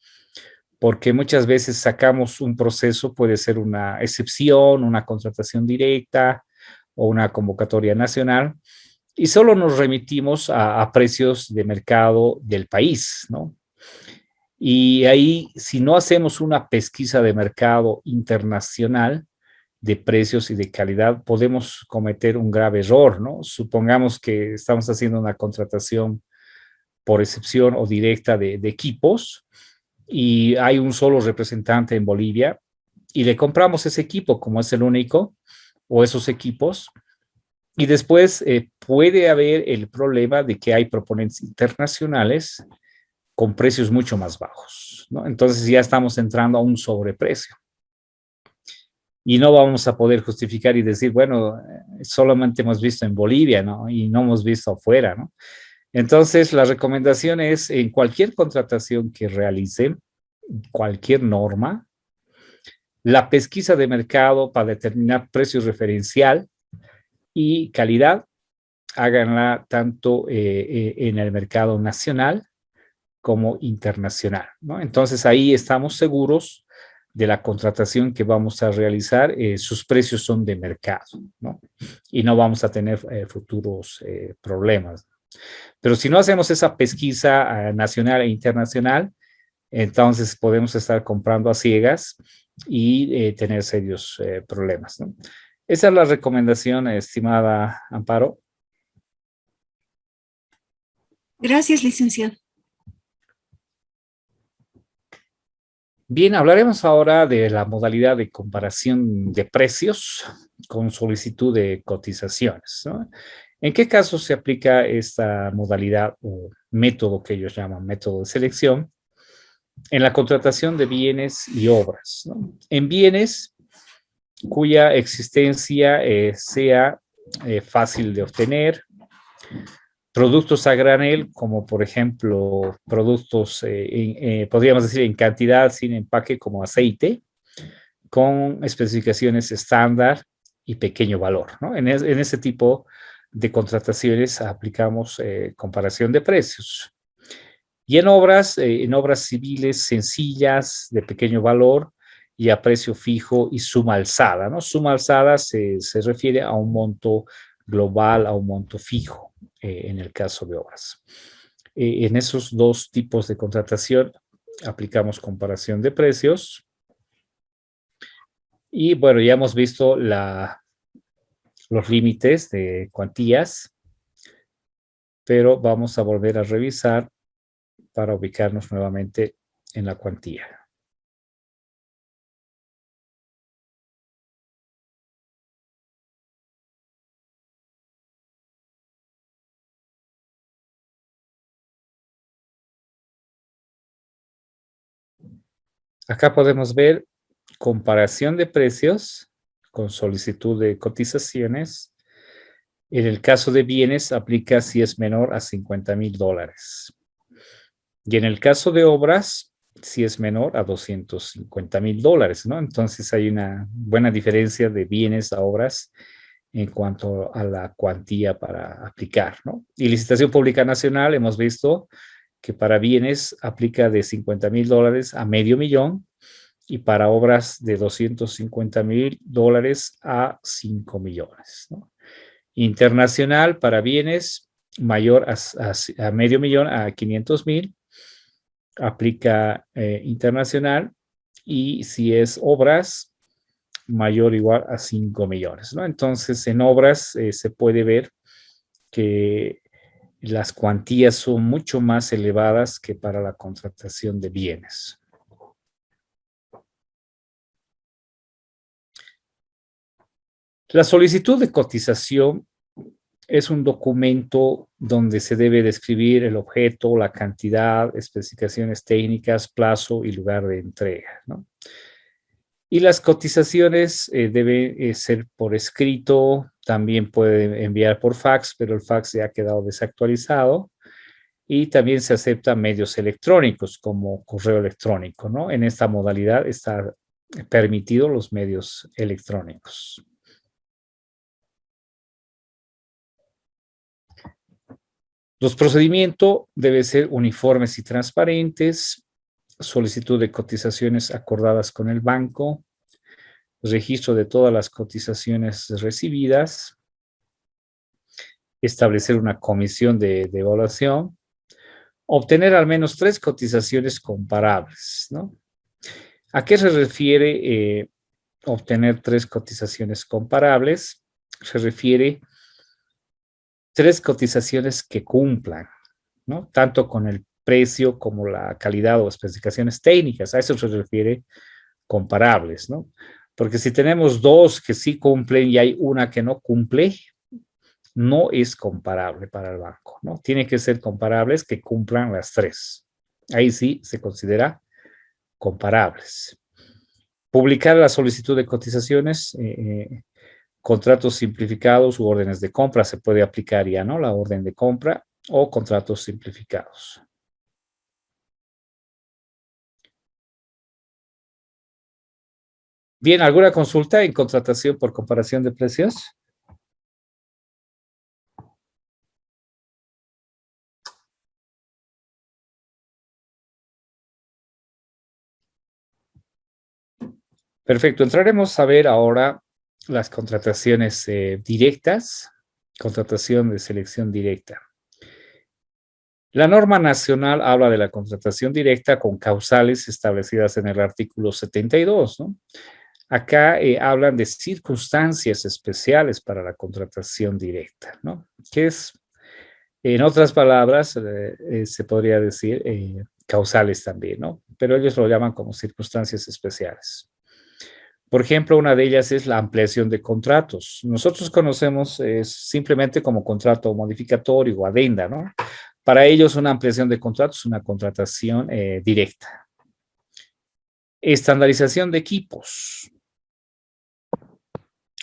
porque muchas veces sacamos un proceso, puede ser una excepción, una contratación directa o una convocatoria nacional, y solo nos remitimos a precios de mercado del país, ¿no? Y ahí, si no hacemos una pesquisa de mercado internacional de precios y de calidad, podemos cometer un grave error, ¿no? Supongamos que estamos haciendo una contratación por excepción o directa de equipos y hay un solo representante en Bolivia y le compramos ese equipo como es el único o esos equipos, y después puede haber el problema de que hay proponentes internacionales con precios mucho más bajos, ¿no? Entonces ya estamos entrando a un sobreprecio. Y no vamos a poder justificar y decir, bueno, solamente hemos visto en Bolivia, ¿no? Y no hemos visto afuera, ¿no? Entonces, la recomendación es, en cualquier contratación que realicen, cualquier norma, la pesquisa de mercado para determinar precio referencial y calidad, háganla tanto en el mercado nacional como internacional, ¿no? Entonces ahí estamos seguros de la contratación que vamos a realizar, sus precios son de mercado, ¿no? Y no vamos a tener futuros problemas. Pero si no hacemos esa pesquisa nacional e internacional, entonces podemos estar comprando a ciegas y tener serios problemas, ¿no? Esa es la recomendación, estimada Amparo. Gracias, licenciado. Bien, hablaremos ahora de la modalidad de comparación de precios con solicitud de cotizaciones, ¿no? ¿En qué casos se aplica esta modalidad o método que ellos llaman método de selección? En la contratación de bienes y obras, ¿no? En bienes cuya existencia sea fácil de obtener, productos a granel, como por ejemplo productos, podríamos decir en cantidad sin empaque como aceite, con especificaciones estándar y pequeño valor, ¿no? En ese tipo de contrataciones aplicamos comparación de precios. Y en obras civiles sencillas, de pequeño valor y a precio fijo y suma alzada, ¿no? Suma alzada se refiere a un monto global, a un monto fijo, en el caso de obras. En esos dos tipos de contratación aplicamos comparación de precios. Y bueno, ya hemos visto los límites de cuantías, pero vamos a volver a revisar para ubicarnos nuevamente en la cuantía. Acá podemos ver comparación de precios con solicitud de cotizaciones. En el caso de bienes, aplica si es menor a $50,000. Y en el caso de obras, si es menor a $250,000, ¿no? Entonces hay una buena diferencia de bienes a obras en cuanto a la cuantía para aplicar, ¿no? Y licitación pública nacional, hemos visto que para bienes aplica de $50,000 a $500,000 y para obras de $250,000 a $5 millones, ¿no? Internacional para bienes mayor a $500,000 a $500,000 aplica internacional, y si es obras mayor o igual a 5 millones, ¿no? Entonces en obras se puede ver que las cuantías son mucho más elevadas que para la contratación de bienes. La solicitud de cotización es un documento donde se debe describir el objeto, la cantidad, especificaciones técnicas, plazo y lugar de entrega, ¿no? Y las cotizaciones deben ser por escrito, también puede enviar por fax, pero el fax ya ha quedado desactualizado. Y también se aceptan medios electrónicos como correo electrónico, ¿no? En esta modalidad está permitido los medios electrónicos. Los procedimientos deben ser uniformes y transparentes, solicitud de cotizaciones acordadas con el banco, registro de todas las cotizaciones recibidas, establecer una comisión de evaluación, obtener al menos 3 cotizaciones comparables, ¿no? ¿A qué se refiere obtener 3 cotizaciones comparables? Se refiere 3 cotizaciones que cumplan, ¿no? Tanto con el precio como la calidad o especificaciones técnicas. A eso se refiere comparables, ¿no? Porque si tenemos 2 que sí cumplen y hay una que no cumple, no es comparable para el banco, ¿no? Tiene que ser comparables que cumplan las 3. Ahí sí se considera comparables. Publicar la solicitud de cotizaciones, contratos simplificados u órdenes de compra, se puede aplicar ya, ¿no? La orden de compra o contratos simplificados. Bien, ¿alguna consulta en contratación por comparación de precios? Perfecto, entraremos a ver ahora las contrataciones directas, contratación de selección directa. La norma nacional habla de la contratación directa con causales establecidas en el artículo 72, ¿no? Acá hablan de circunstancias especiales para la contratación directa, ¿no? Que es, en otras palabras, se podría decir causales también, ¿no? Pero ellos lo llaman como circunstancias especiales. Por ejemplo, una de ellas es la ampliación de contratos. Nosotros conocemos simplemente como contrato modificatorio o adenda, ¿no? Para ellos una ampliación de contratos es una contratación directa. Estandarización de equipos.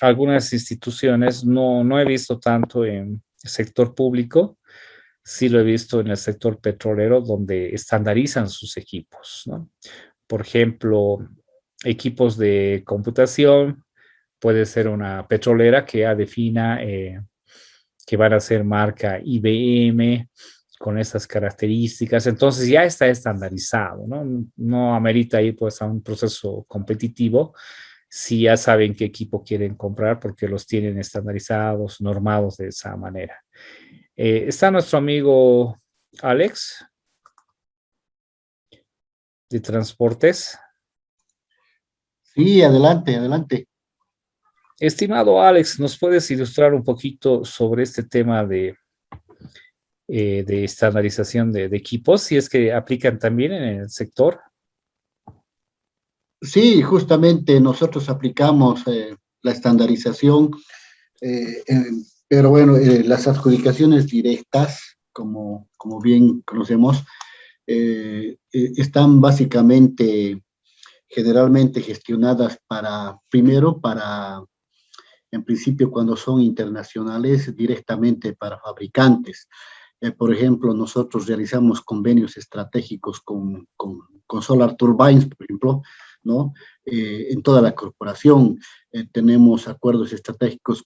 Algunas instituciones, no he visto tanto en el sector público, sí lo he visto en el sector petrolero, donde estandarizan sus equipos, ¿no? Por ejemplo, equipos de computación, puede ser una petrolera que ya defina que van a ser marca IBM con estas características, entonces ya está estandarizado, ¿no? No amerita ir pues a un proceso competitivo si ya saben qué equipo quieren comprar porque los tienen estandarizados, normados de esa manera. Está nuestro amigo Alex de transportes. Sí, adelante, adelante. Estimado Alex, ¿nos puedes ilustrar un poquito sobre este tema de estandarización de equipos, si es que aplican también en el sector? Sí, justamente nosotros aplicamos la estandarización, pero bueno, las adjudicaciones directas, como bien conocemos, están básicamente, generalmente gestionadas primero en principio cuando son internacionales, directamente para fabricantes. Por ejemplo, nosotros realizamos convenios estratégicos con Solar Turbines, por ejemplo, ¿no? En toda la corporación tenemos acuerdos estratégicos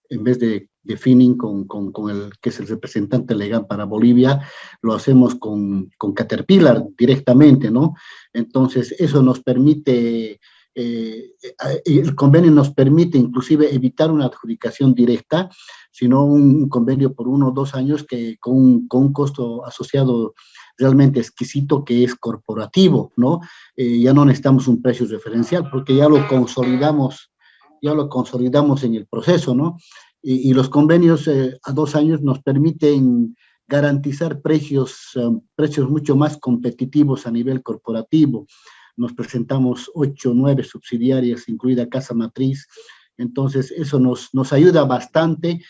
en vez de Finning, con el que es el representante legal para Bolivia, lo hacemos con Caterpillar directamente, ¿no? Entonces, eso nos permite el convenio nos permite inclusive evitar una adjudicación directa, sino un convenio por 1 o 2 años con un costo asociado realmente exquisito que es corporativo, ¿no? Ya no necesitamos un precio referencial porque ya lo consolidamos en el proceso, ¿no? Y los convenios a 2 años nos permiten garantizar precios mucho más competitivos a nivel corporativo. Nos presentamos 8 o 9 subsidiarias, incluida Casa Matriz. Entonces, eso nos ayuda bastante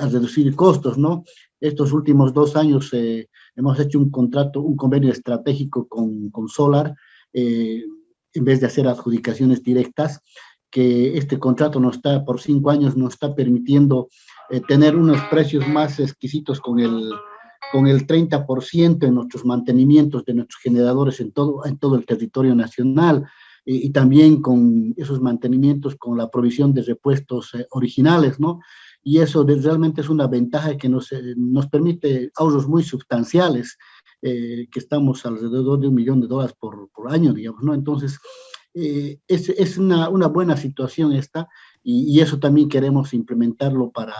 a reducir costos, ¿no? Estos últimos 2 años hemos hecho un convenio estratégico con Solar, en vez de hacer adjudicaciones directas, que este contrato por 5 años nos está permitiendo tener unos precios más exquisitos con el 30% en nuestros mantenimientos de nuestros generadores en todo el territorio nacional y también con esos mantenimientos con la provisión de repuestos originales, ¿no? Y eso realmente es una ventaja que nos permite ahorros muy sustanciales, que estamos alrededor de $1 millón por año, digamos, ¿no? Entonces, es una buena situación esta y eso también queremos implementarlo para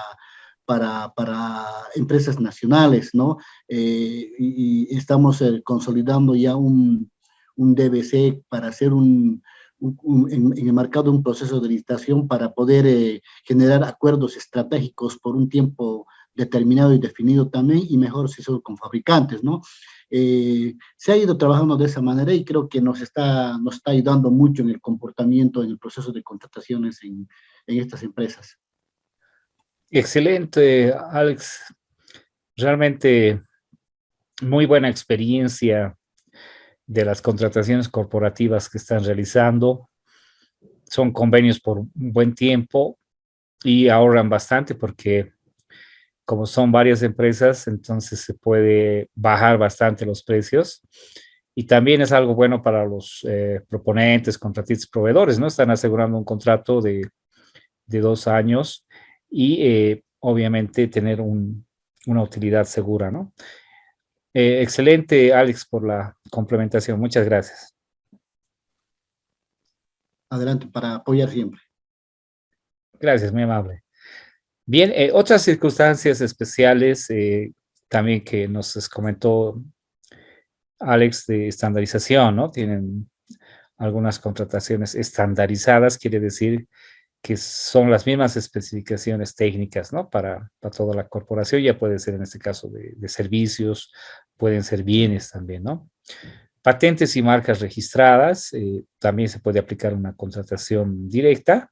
empresas nacionales, ¿no? Y estamos consolidando ya un DBC para hacer en el mercado un proceso de licitación para poder generar acuerdos estratégicos por un tiempo determinado y definido también, y mejor si son con fabricantes, ¿no? Se ha ido trabajando de esa manera y creo que nos está ayudando mucho en el comportamiento, en el proceso de contrataciones en estas empresas. Excelente, Alex. Realmente muy buena experiencia de las contrataciones corporativas que están realizando. Son convenios por un buen tiempo y ahorran bastante porque como son varias empresas, entonces se puede bajar bastante los precios. Y también es algo bueno para los proponentes, contratistas, proveedores, ¿no? Están asegurando un contrato de 2 años y obviamente tener una utilidad segura, ¿no? Excelente, Alex, por la complementación. Muchas gracias. Adelante, para apoyar siempre. Gracias, muy amable. Bien, otras circunstancias especiales también que nos comentó Alex de estandarización, ¿no? Tienen algunas contrataciones estandarizadas, quiere decir que son las mismas especificaciones técnicas, ¿no? Para toda la corporación, ya puede ser en este caso de servicios, pueden ser bienes también, ¿no? Patentes y marcas registradas, también se puede aplicar una contratación directa.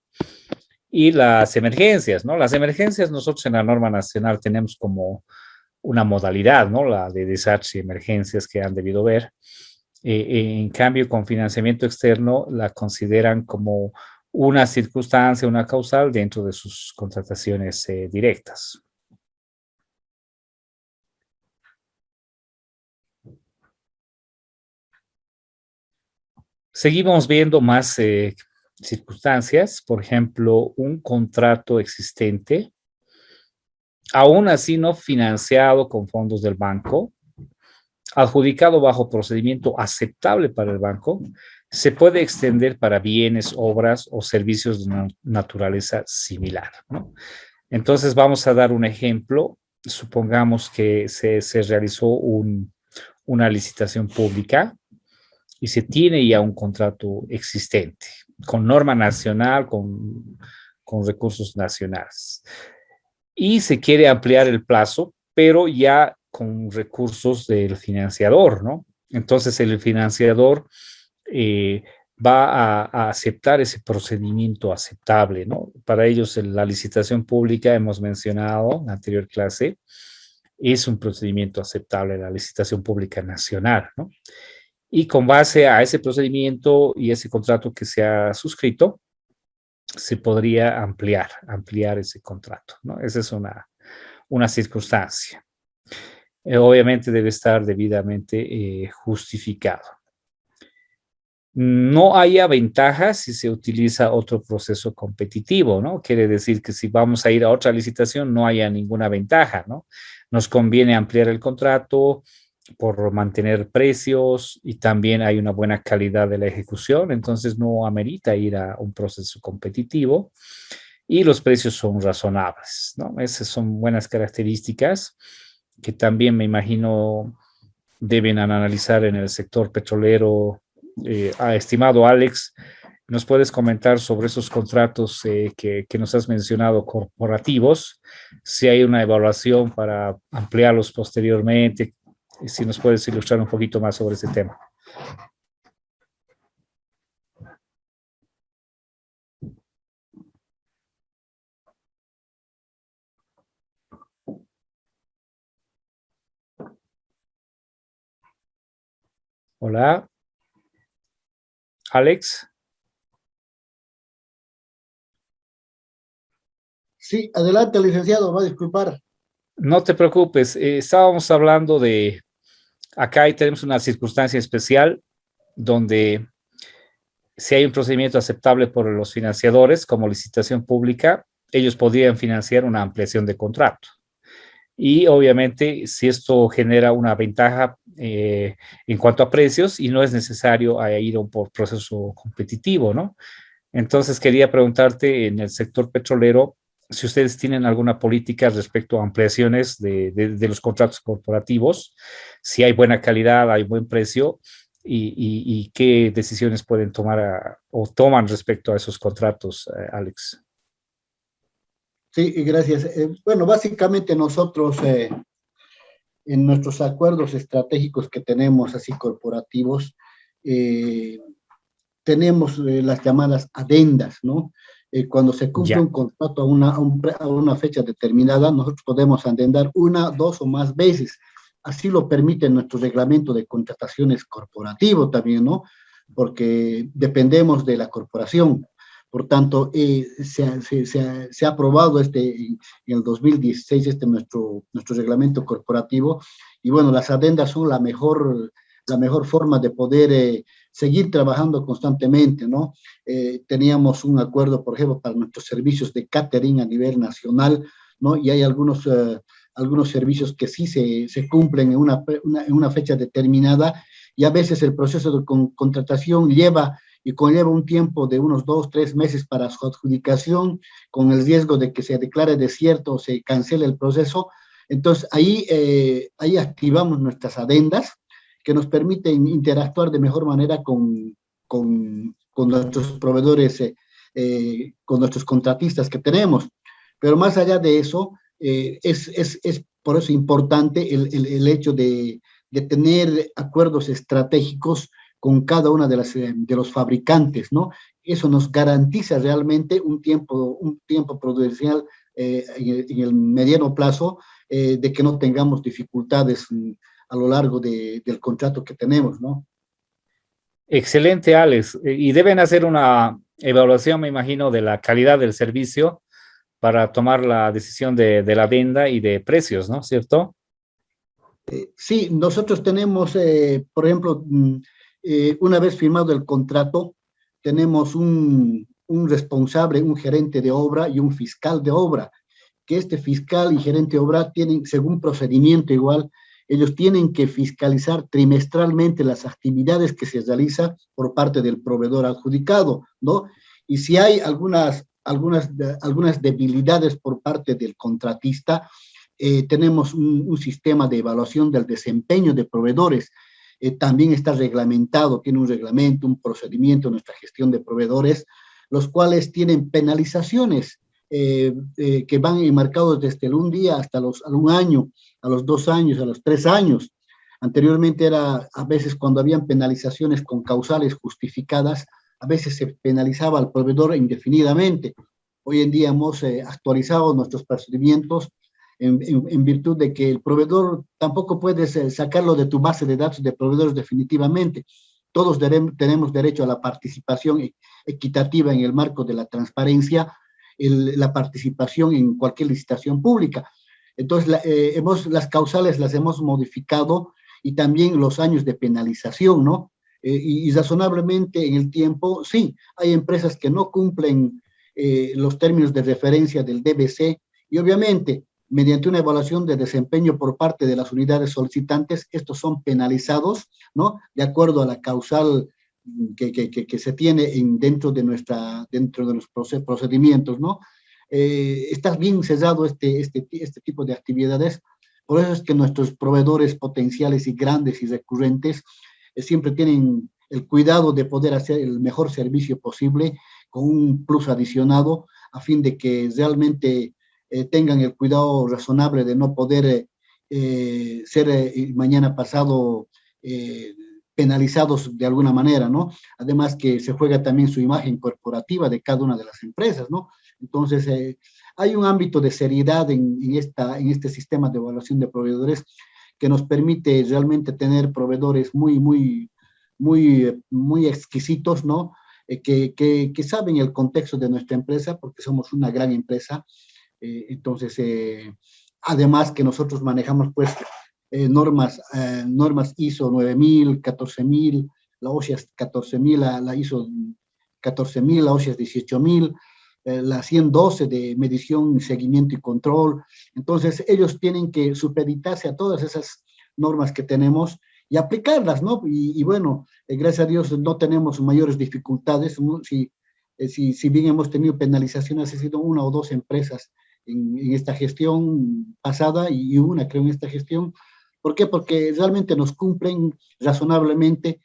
Y las emergencias, ¿no? Las emergencias nosotros en la norma nacional tenemos como una modalidad, ¿no? La de desastres y emergencias que han debido ver. En cambio, con financiamiento externo la consideran como una circunstancia, una causal dentro de sus contrataciones directas. Seguimos viendo más circunstancias, por ejemplo, un contrato existente, aún así no financiado con fondos del banco, adjudicado bajo procedimiento aceptable para el banco, se puede extender para bienes, obras o servicios de naturaleza similar, ¿no? Entonces vamos a dar un ejemplo. Supongamos que se realizó una licitación pública y se tiene ya un contrato existente. con norma nacional, con recursos nacionales. Y se quiere ampliar el plazo, pero ya con recursos del financiador, ¿no? Entonces el financiador va a aceptar ese procedimiento aceptable, ¿no? Para ellos la licitación pública, hemos mencionado en la anterior clase, es un procedimiento aceptable, la licitación pública nacional, ¿no? Y con base a ese procedimiento y ese contrato que se ha suscrito, se podría ampliar ese contrato, ¿no? Esa es una circunstancia. Obviamente debe estar debidamente justificado. No haya ventajas si se utiliza otro proceso competitivo, ¿no? Quiere decir que si vamos a ir a otra licitación no haya ninguna ventaja, ¿no? Nos conviene ampliar el contrato por mantener precios y también hay una buena calidad de la ejecución, entonces no amerita ir a un proceso competitivo y los precios son razonables, ¿no? Esas son buenas características que también me imagino deben analizar en el sector petrolero. Estimado Alex, ¿nos puedes comentar sobre esos contratos que nos has mencionado corporativos? Si hay una evaluación para ampliarlos posteriormente, si nos puedes ilustrar un poquito más sobre ese tema. Hola, Alex. Sí, adelante, licenciado, va a disculpar. No te preocupes, estábamos hablando de, acá tenemos una circunstancia especial donde si hay un procedimiento aceptable por los financiadores como licitación pública, ellos podrían financiar una ampliación de contrato. Y obviamente si esto genera una ventaja en cuanto a precios y no es necesario ir a un proceso competitivo, ¿no? Entonces quería preguntarte en el sector petrolero si ustedes tienen alguna política respecto a ampliaciones de los contratos corporativos, si hay buena calidad, hay buen precio y qué decisiones pueden tomar o toman respecto a esos contratos, Alex. Sí, gracias. Bueno, básicamente nosotros en nuestros acuerdos estratégicos que tenemos así corporativos, tenemos las llamadas adendas, ¿no? Cuando se cumple un contrato a una fecha determinada, nosotros podemos adendar una, dos o más veces. Así lo permite nuestro reglamento de contrataciones corporativo también, ¿no? Porque dependemos de la corporación. Por tanto, se ha aprobado en el 2016 nuestro reglamento corporativo y bueno, las adendas son la mejor forma de poder seguir trabajando constantemente, ¿no? Teníamos un acuerdo, por ejemplo, para nuestros servicios de catering a nivel nacional, ¿no? Y hay algunos servicios que sí se cumplen en una fecha determinada y a veces el proceso de contratación conlleva un tiempo de unos 2, 3 meses para su adjudicación, con el riesgo de que se declare desierto o se cancele el proceso. Entonces, ahí activamos nuestras adendas, que nos permiten interactuar de mejor manera con nuestros proveedores, con nuestros contratistas que tenemos. Pero más allá de eso, es por eso importante el hecho de tener acuerdos estratégicos con cada una de los fabricantes, ¿no? Eso nos garantiza realmente un tiempo prudencial en el mediano plazo de que no tengamos dificultades a lo largo del contrato que tenemos, ¿no? Excelente, Alex. Y deben hacer una evaluación, me imagino, de la calidad del servicio para tomar la decisión de la adenda y de precios, ¿no? ¿Cierto? Sí, nosotros tenemos, por ejemplo, una vez firmado el contrato, tenemos un responsable, un gerente de obra y un fiscal de obra, que este fiscal y gerente de obra tienen, según procedimiento igual, ellos tienen que fiscalizar trimestralmente las actividades que se realizan por parte del proveedor adjudicado, ¿no? Y si hay algunas debilidades por parte del contratista, tenemos un sistema de evaluación del desempeño de proveedores también está reglamentado, tiene un reglamento, un procedimiento en nuestra gestión de proveedores, los cuales tienen penalizaciones que van enmarcados desde el un día hasta un año, a los 2 años, a los 3 años. Anteriormente era a veces cuando habían penalizaciones con causales justificadas, a veces se penalizaba al proveedor indefinidamente. Hoy en día hemos actualizado nuestros procedimientos en virtud de que el proveedor tampoco puedes sacarlo de tu base de datos de proveedores definitivamente. Todos tenemos derecho a la participación equitativa en el marco de la transparencia, la participación en cualquier licitación pública. Entonces, las causales las hemos modificado y también los años de penalización, ¿no? Y razonablemente en el tiempo, sí, hay empresas que no cumplen los términos de referencia del DBC y obviamente mediante una evaluación de desempeño por parte de las unidades solicitantes, estos son penalizados, ¿no? De acuerdo a la causal que se tiene dentro de los procedimientos, ¿no? Está bien cesado este tipo de actividades. Por eso es que nuestros proveedores potenciales y grandes y recurrentes siempre tienen el cuidado de poder hacer el mejor servicio posible con un plus adicionado a fin de que realmente tengan el cuidado razonable de no poder ser mañana pasado penalizados de alguna manera, ¿no? Además que se juega también su imagen corporativa de cada una de las empresas, ¿no? Entonces, hay un ámbito de seriedad en este sistema de evaluación de proveedores que nos permite realmente tener proveedores muy exquisitos, ¿no? Que saben el contexto de nuestra empresa, porque somos una gran empresa. Entonces, además que nosotros manejamos, pues, normas ISO 9000, 14000, la OSHA 14000, la ISO 14000, la OSHA 18000, la 112 de medición, seguimiento y control. Entonces, ellos tienen que supeditarse a todas esas normas que tenemos y aplicarlas, ¿no? Y bueno, gracias a Dios no tenemos mayores dificultades. Si bien hemos tenido penalizaciones, ha sido 1 o 2 empresas en esta gestión pasada y una, creo, en esta gestión. ¿Por qué? Porque realmente nos cumplen razonablemente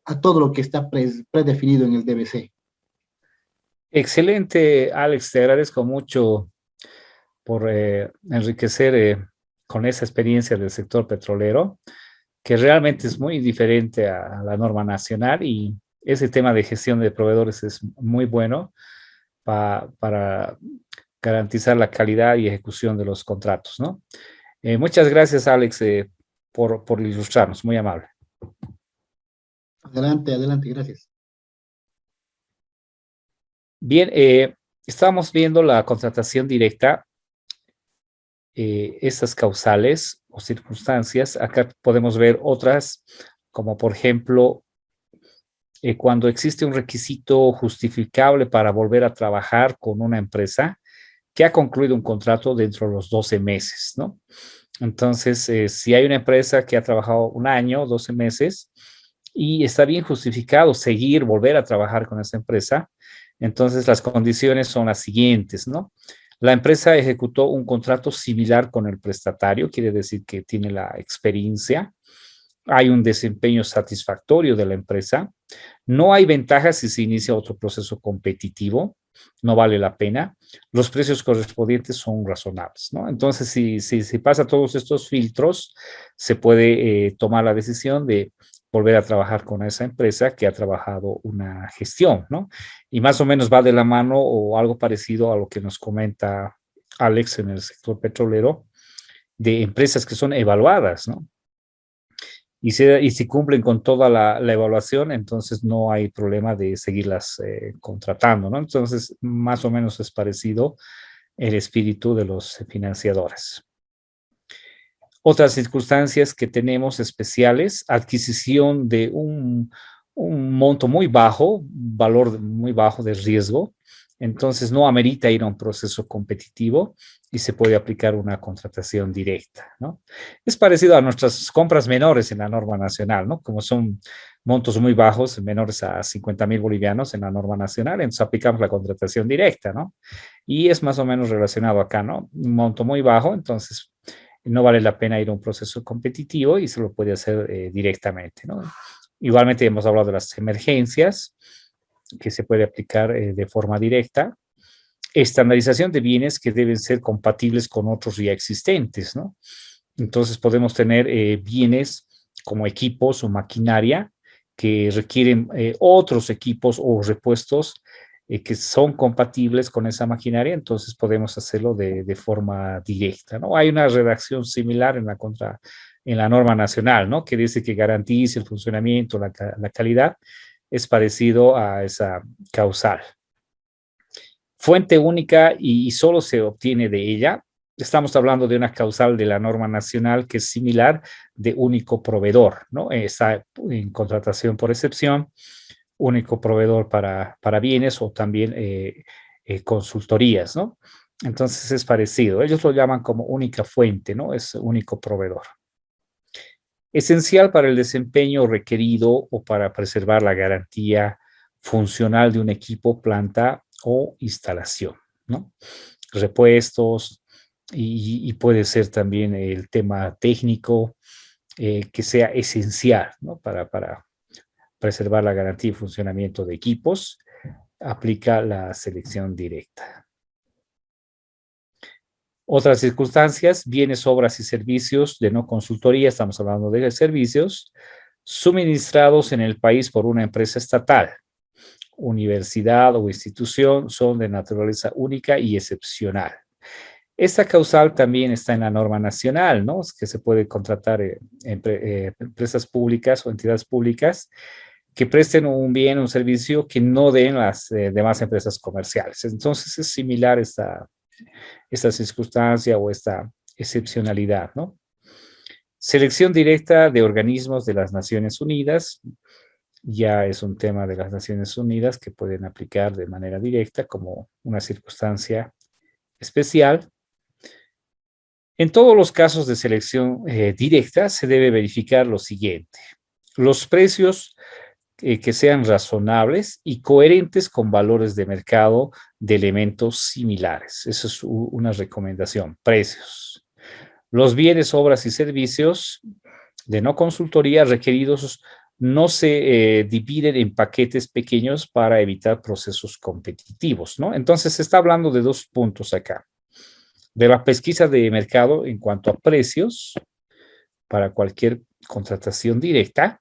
a todo lo que está predefinido en el DBC. Excelente, Alex, te agradezco mucho por enriquecer con esa experiencia del sector petrolero, que realmente es muy diferente a la norma nacional, y ese tema de gestión de proveedores es muy bueno para garantizar la calidad y ejecución de los contratos, ¿no? Muchas gracias, Alex, por ilustrarnos, muy amable. Adelante, gracias. Bien, estamos viendo la contratación directa, estas causales o circunstancias. Acá podemos ver otras, como por ejemplo, cuando existe un requisito justificable para volver a trabajar con una empresa que ha concluido un contrato dentro de los 12 meses, ¿no? Entonces, si hay una empresa que ha trabajado 1 año, 12 meses, y está bien justificado volver a trabajar con esa empresa, entonces las condiciones son las siguientes, ¿no? La empresa ejecutó un contrato similar con el prestatario, quiere decir que tiene la experiencia, hay un desempeño satisfactorio de la empresa, no hay ventajas si se inicia otro proceso competitivo, no vale la pena, los precios correspondientes son razonables, ¿no? Entonces, si pasa todos estos filtros, se puede tomar la decisión de volver a trabajar con esa empresa que ha trabajado una gestión, ¿no? Y más o menos va de la mano o algo parecido a lo que nos comenta Alex en el sector petrolero, de empresas que son evaluadas, ¿no? Y si cumplen con toda la evaluación, entonces no hay problema de seguirlas contratando, ¿no? Entonces, más o menos es parecido el espíritu de los financiadores. Otras circunstancias que tenemos especiales: adquisición de un monto muy bajo, valor muy bajo de riesgo, entonces no amerita ir a un proceso competitivo y se puede aplicar una contratación directa, ¿no? Es parecido a nuestras compras menores en la norma nacional, ¿no? Como son montos muy bajos, menores a 50,000 bolivianos en la norma nacional, entonces aplicamos la contratación directa, ¿no? Y es más o menos relacionado acá, ¿no? Un monto muy bajo, entonces no vale la pena ir a un proceso competitivo y se lo puede hacer directamente, ¿no? Igualmente hemos hablado de las emergencias, que se puede aplicar de forma directa. Estandarización de bienes que deben ser compatibles con otros ya existentes, ¿no? Entonces podemos tener bienes como equipos o maquinaria que requieren otros equipos o repuestos que son compatibles con esa maquinaria, entonces podemos hacerlo de forma directa, ¿no? Hay una redacción similar en la norma nacional, ¿no? Que dice que garantice el funcionamiento, la calidad, es parecido a esa causal. Fuente única y solo se obtiene de ella. Estamos hablando de una causal de la norma nacional que es similar de único proveedor, ¿no? Está en contratación por excepción, único proveedor para bienes o también consultorías, ¿no? Entonces es parecido. Ellos lo llaman como única fuente, ¿no? Es único proveedor. Esencial para el desempeño requerido o para preservar la garantía funcional de un equipo, planta o instalación, ¿no? Repuestos y puede ser también el tema técnico que sea esencial, ¿no? Para preservar la garantía y funcionamiento de equipos, aplica la selección directa. Otras circunstancias, bienes, obras y servicios de no consultoría, estamos hablando de servicios, suministrados en el país por una empresa estatal, universidad o institución, son de naturaleza única y excepcional. Esta causal también está en la norma nacional, ¿no? Es que se puede contratar empresas públicas o entidades públicas que presten un bien, un servicio que no den las demás empresas comerciales. Entonces es similar esta circunstancia o esta excepcionalidad, ¿no? Selección directa de organismos de las Naciones Unidas, ya es un tema de las Naciones Unidas que pueden aplicar de manera directa como una circunstancia especial. En todos los casos de selección directa se debe verificar lo siguiente: los precios que sean razonables y coherentes con valores de mercado de elementos similares. Esa es una recomendación. Precios. Los bienes, obras y servicios de no consultoría requeridos no se dividen en paquetes pequeños para evitar procesos competitivos, ¿no? Entonces se está hablando de dos puntos acá. De la pesquisa de mercado en cuanto a precios para cualquier contratación directa,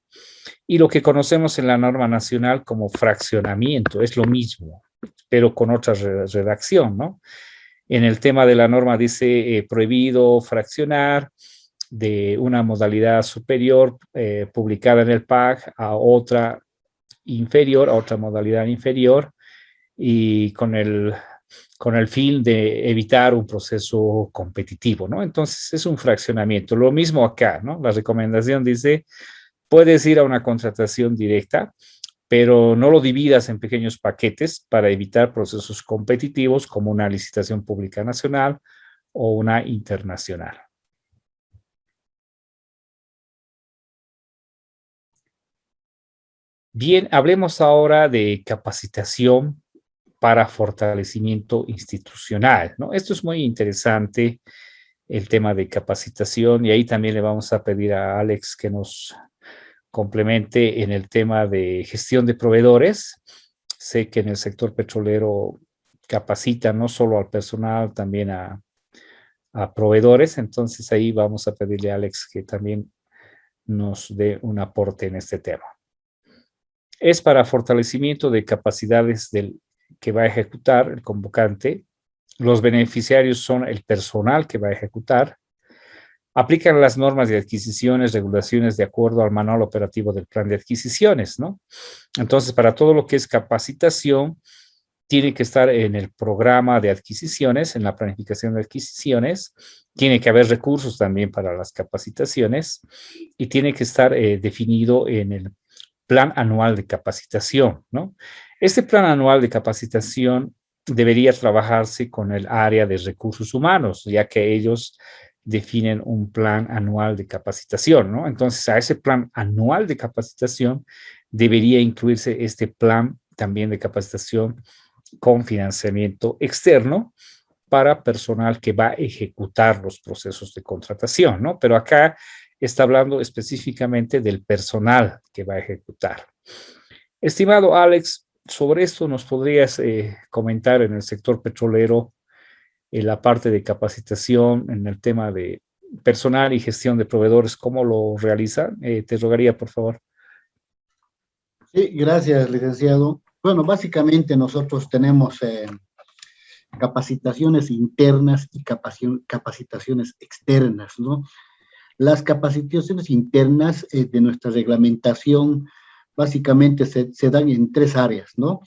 y lo que conocemos en la norma nacional como fraccionamiento, es lo mismo, pero con otra redacción, ¿no? En el tema de la norma dice prohibido fraccionar de una modalidad superior publicada en el PAC a otra inferior, a otra modalidad inferior, y con el fin de evitar un proceso competitivo, ¿no? Entonces es un fraccionamiento. Lo mismo acá, ¿no? La recomendación dice, puedes ir a una contratación directa, pero no lo dividas en pequeños paquetes para evitar procesos competitivos como una licitación pública nacional o una internacional. Bien, hablemos ahora de capacitación para fortalecimiento institucional, ¿no? Esto es muy interesante, el tema de capacitación, y ahí también le vamos a pedir a Alex que nos complemente en el tema de gestión de proveedores. Sé que en el sector petrolero capacita no solo al personal, también a proveedores, entonces ahí vamos a pedirle a Alex que también nos dé un aporte en este tema. Es para fortalecimiento de capacidades del que va a ejecutar el convocante. Los beneficiarios son el personal que va a ejecutar. Aplican las normas de adquisiciones, regulaciones de acuerdo al manual operativo del plan de adquisiciones, ¿no? Entonces, para todo lo que es capacitación, tiene que estar en el programa de adquisiciones, en la planificación de adquisiciones, tiene que haber recursos también para las capacitaciones y tiene que estar definido en el plan anual de capacitación, ¿no? Este plan anual de capacitación debería trabajarse con el área de recursos humanos, ya que ellos definen un plan anual de capacitación, ¿no? Entonces, a ese plan anual de capacitación debería incluirse este plan también de capacitación con financiamiento externo para personal que va a ejecutar los procesos de contratación, ¿no? Pero acá está hablando específicamente del personal que va a ejecutar. Estimado Alex, sobre esto nos podrías comentar en el sector petrolero, en la parte de capacitación, en el tema de personal y gestión de proveedores, ¿cómo lo realizan? Te rogaría, por favor. Sí, gracias, licenciado. Bueno, básicamente nosotros tenemos capacitaciones internas y capacitaciones externas, ¿no? Las capacitaciones internas de nuestra reglamentación básicamente se dan en 3 áreas, ¿no?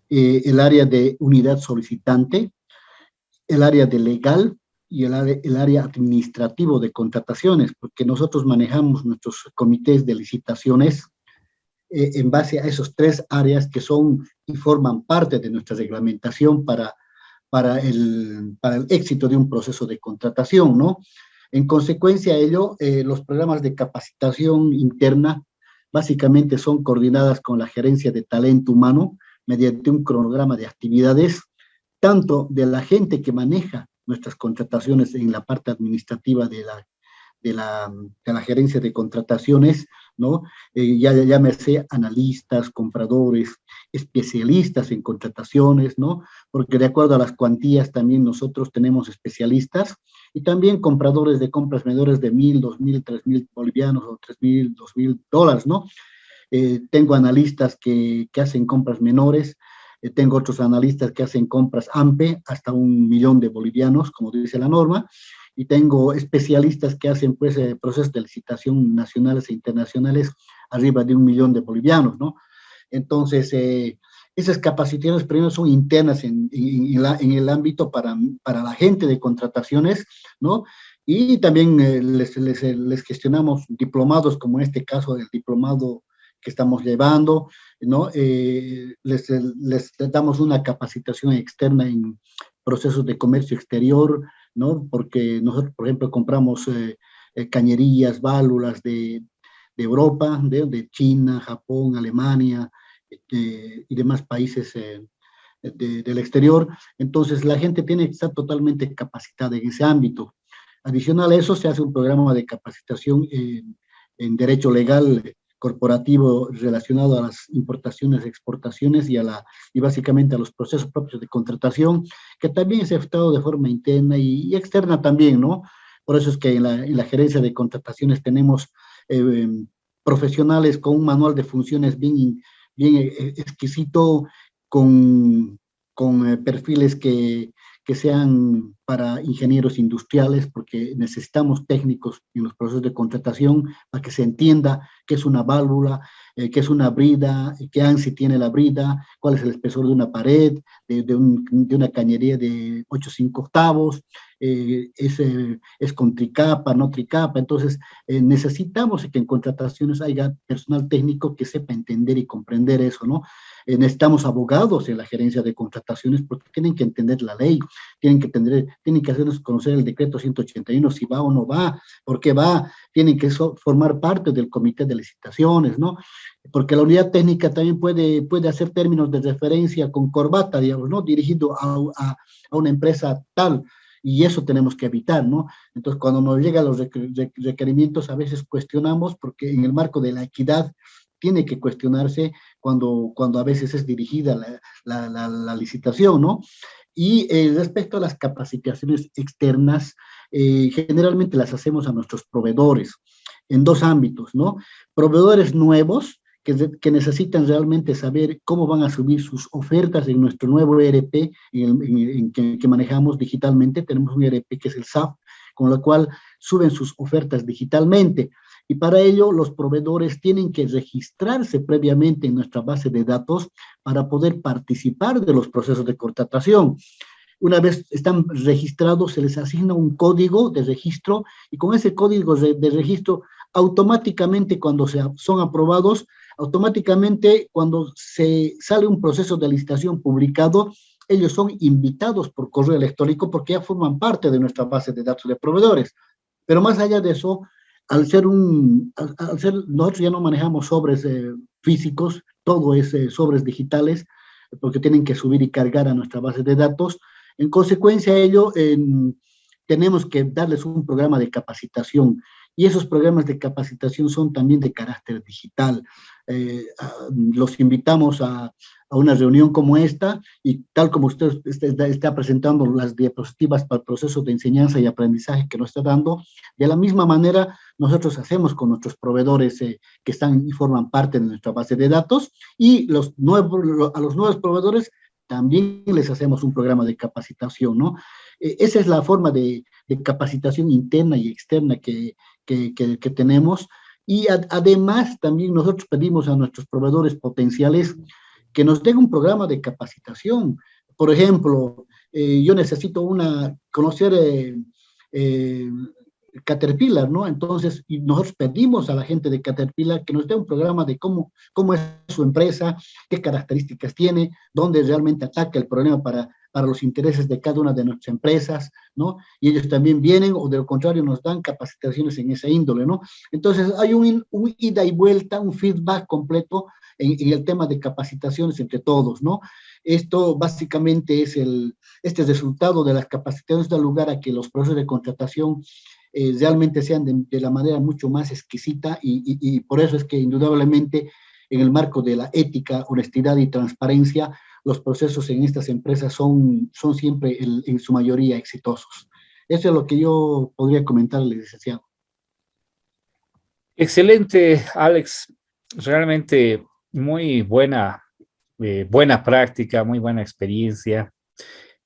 El área de unidad solicitante, el área de legal y el área administrativo de contrataciones, porque nosotros manejamos nuestros comités de licitaciones en base a esos 3 áreas que son y forman parte de nuestra reglamentación para el éxito de un proceso de contratación, ¿no? En consecuencia a ello, los programas de capacitación interna básicamente son coordinadas con la gerencia de talento humano mediante un cronograma de actividades, tanto de la gente que maneja nuestras contrataciones en la parte administrativa de la gerencia de contrataciones, ¿no? Llámese analistas, compradores, especialistas en contrataciones, ¿no? Porque de acuerdo a las cuantías también nosotros tenemos especialistas y también compradores de compras menores de 1,000, 2,000, 3,000 bolivianos o 3,000, 2,000 dólares, ¿no? Tengo analistas que hacen compras menores, tengo otros analistas que hacen compras AMPE hasta 1,000,000 de bolivianos, como dice la norma, y tengo especialistas que hacen pues procesos de licitación nacionales e internacionales arriba de 1,000,000 de bolivianos, ¿no? Entonces, esas capacitaciones primero son internas en el ámbito para la gente de contrataciones, ¿no? Y también les gestionamos diplomados, como en este caso el diplomado que estamos llevando, ¿no? Les damos una capacitación externa en procesos de comercio exterior, ¿no? Porque nosotros, por ejemplo, compramos cañerías, válvulas de Europa, de China, Japón, Alemania y demás países del exterior. Entonces, la gente tiene que estar totalmente capacitada en ese ámbito. Adicional a eso, se hace un programa de capacitación en derecho legal corporativo relacionado a las importaciones, exportaciones y básicamente a los procesos propios de contratación, que también es efectuado de forma interna y externa también, ¿no? Por eso es que en la gerencia de contrataciones tenemos profesionales con un manual de funciones bien exquisito, con perfiles que sean para ingenieros industriales, porque necesitamos técnicos en los procesos de contratación para que se entienda qué es una válvula, qué es una brida, qué ANSI tiene la brida, cuál es el espesor de una pared, de una cañería de 8/5, es con tricapa, no tricapa. Entonces, necesitamos que en contrataciones haya personal técnico que sepa entender y comprender eso, ¿no? Necesitamos abogados en la gerencia de contrataciones porque tienen que entender la ley, tienen que hacernos conocer el decreto 181, si va o no va, por qué va, tienen que formar parte del comité de licitaciones, ¿no? Porque la unidad técnica también puede hacer términos de referencia con corbata, digamos, ¿no? Dirigido a una empresa tal, y eso tenemos que evitar, ¿no? Entonces, cuando nos llegan los requerimientos, a veces cuestionamos, porque en el marco de la equidad tiene que cuestionarse cuando a veces es dirigida la licitación, ¿no? Y respecto a las capacitaciones externas, generalmente las hacemos a nuestros proveedores en 2 ámbitos, ¿no? Proveedores nuevos que necesitan realmente saber cómo van a subir sus ofertas en nuestro nuevo ERP que manejamos digitalmente. Tenemos un ERP que es el SAP, con lo cual suben sus ofertas digitalmente. Y para ello, los proveedores tienen que registrarse previamente en nuestra base de datos para poder participar de los procesos de contratación. Una vez están registrados, se les asigna un código de registro y con ese código de registro, automáticamente cuando son aprobados, automáticamente cuando se sale un proceso de licitación publicado, ellos son invitados por correo electrónico porque ya forman parte de nuestra base de datos de proveedores. Pero más allá de eso, nosotros ya no manejamos sobres físicos, todo es sobres digitales, porque tienen que subir y cargar a nuestra base de datos. En consecuencia de ello, tenemos que darles un programa de capacitación, y esos programas de capacitación son también de carácter digital. Los invitamos a una reunión como esta, y tal como usted está presentando las diapositivas para el proceso de enseñanza y aprendizaje que nos está dando, de la misma manera nosotros hacemos con nuestros proveedores que están y forman parte de nuestra base de datos, y a los nuevos proveedores también les hacemos un programa de capacitación, ¿no? Esa es la forma de capacitación interna y externa que tenemos. Y además también nosotros pedimos a nuestros proveedores potenciales que nos den un programa de capacitación. Por ejemplo, yo necesito conocer Caterpillar, ¿no? Entonces, y nosotros pedimos a la gente de Caterpillar que nos dé un programa de cómo es su empresa, qué características tiene, dónde realmente ataca el problema para los intereses de cada una de nuestras empresas, ¿no? Y ellos también vienen, o de lo contrario, nos dan capacitaciones en esa índole, ¿no? Entonces, hay un ida y vuelta, un feedback completo en el tema de capacitaciones entre todos, ¿no? Esto básicamente este resultado de las capacitaciones da lugar a que los procesos de contratación realmente sean de la manera mucho más exquisita, y por eso es que indudablemente en el marco de la ética, honestidad y transparencia, los procesos en estas empresas son siempre en su mayoría exitosos. Eso es lo que yo podría comentarle, licenciado. Excelente, Alex. Realmente muy buena práctica, muy buena experiencia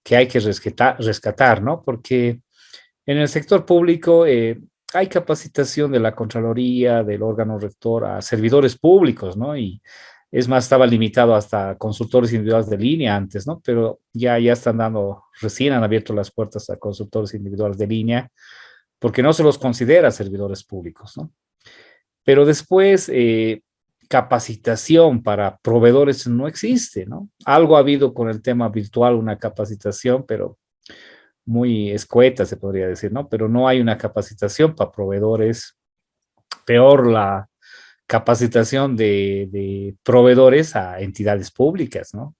que hay que rescatar, ¿no? Porque en el sector público hay capacitación de la Contraloría, del órgano rector a servidores públicos, ¿no? Y es más, estaba limitado hasta consultores individuales de línea antes, ¿no? Pero ya están recién han abierto las puertas a consultores individuales de línea, porque no se los considera servidores públicos, ¿no? Pero después, capacitación para proveedores no existe, ¿no? Algo ha habido con el tema virtual, una capacitación, pero muy escueta, se podría decir, ¿no? Pero no hay una capacitación para proveedores. Peor la capacitación de proveedores a entidades públicas, ¿no?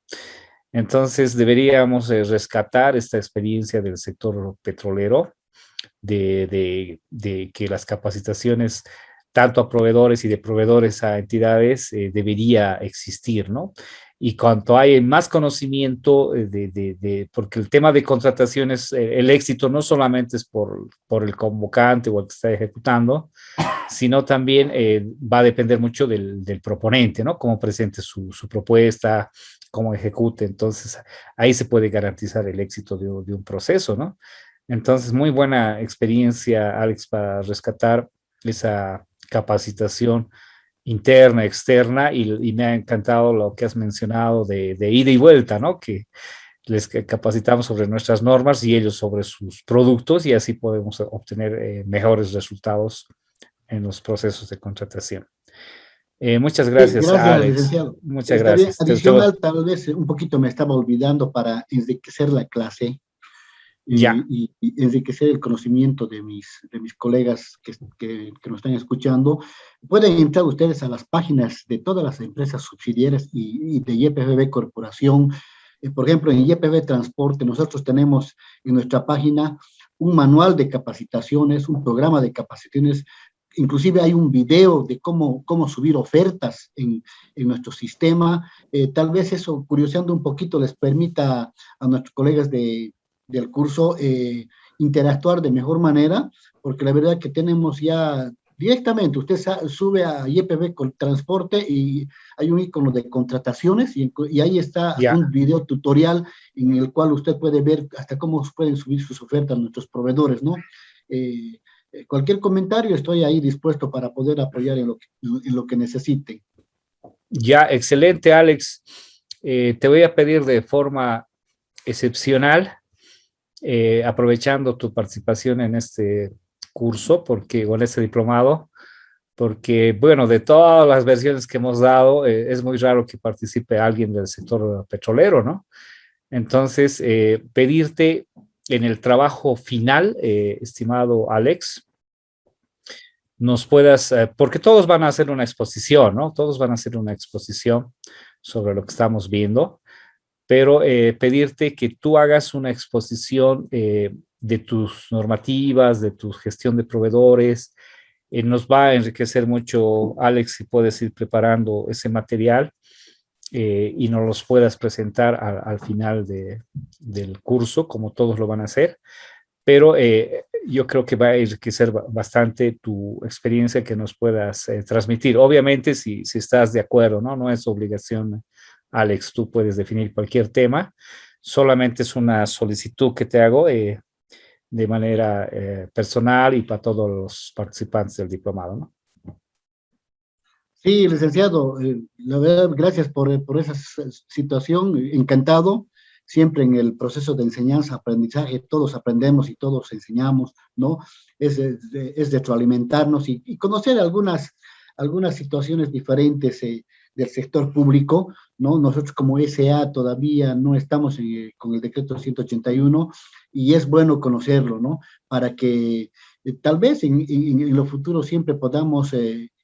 Entonces deberíamos rescatar esta experiencia del sector petrolero, de que las capacitaciones tanto a proveedores y de proveedores a entidades debería existir, ¿no? Y cuanto hay más conocimiento porque el tema de contrataciones, el éxito no solamente es por el convocante o el que está ejecutando, sino también va a depender mucho del proponente, ¿no? Cómo presente su propuesta, cómo ejecute. Entonces, ahí se puede garantizar el éxito de un proceso, ¿no? Entonces, muy buena experiencia, Alex, para rescatar esa capacitación interna, externa, y me ha encantado lo que has mencionado de ida y vuelta, ¿no? Que les capacitamos sobre nuestras normas y ellos sobre sus productos, y así podemos obtener mejores resultados en los procesos de contratación. Muchas gracias, Gracias, Alex. licenciado. Muchas Está bien, gracias. adicional, tal vez un poquito me estaba olvidando para enriquecer la clase Ya. y enriquecer el conocimiento de mis colegas que nos están escuchando. Pueden entrar ustedes a las páginas de todas las empresas subsidiarias y de YPFB Corporación. Por ejemplo, en YPFB Transporte nosotros tenemos en nuestra página un manual de capacitaciones, un programa de capacitaciones. Inclusive hay un video de cómo subir ofertas en nuestro sistema. Tal vez eso, curioseando un poquito, les permita a nuestros colegas del curso interactuar de mejor manera, porque la verdad que tenemos ya directamente, usted sube a YPB con transporte y hay un icono de contrataciones, y ahí está un video tutorial en el cual usted puede ver hasta cómo pueden subir sus ofertas a nuestros proveedores, ¿no? Cualquier comentario, estoy ahí dispuesto para poder apoyar en lo que necesite. Ya, excelente, Alex. Te voy a pedir de forma excepcional, aprovechando tu participación en este curso, o en este diplomado, porque, bueno, de todas las versiones que hemos dado, es muy raro que participe alguien del sector petrolero, ¿no? Entonces, pedirte en el trabajo final, estimado Alex, nos puedas, porque todos van a hacer una exposición, ¿no? Todos van a hacer una exposición sobre lo que estamos viendo, pero pedirte que tú hagas una exposición de tus normativas, de tu gestión de proveedores. Nos va a enriquecer mucho, Alex, si puedes ir preparando ese material y nos los puedas presentar al final del curso, como todos lo van a hacer. Pero yo creo que va a enriquecer bastante tu experiencia que nos puedas transmitir. Obviamente, si estás de acuerdo, ¿no? No es obligación, Alex, tú puedes definir cualquier tema, solamente es una solicitud que te hago de manera personal y para todos los participantes del diplomado, ¿no? Sí, licenciado, la verdad, gracias por esa situación, encantado. Siempre en el proceso de enseñanza, aprendizaje, todos aprendemos y todos enseñamos, ¿no? Es retroalimentarnos y conocer algunas situaciones diferentes del sector público, ¿no? Nosotros como SA todavía no estamos con el decreto 181 y es bueno conocerlo, ¿no? Para que tal vez en lo futuro siempre podamos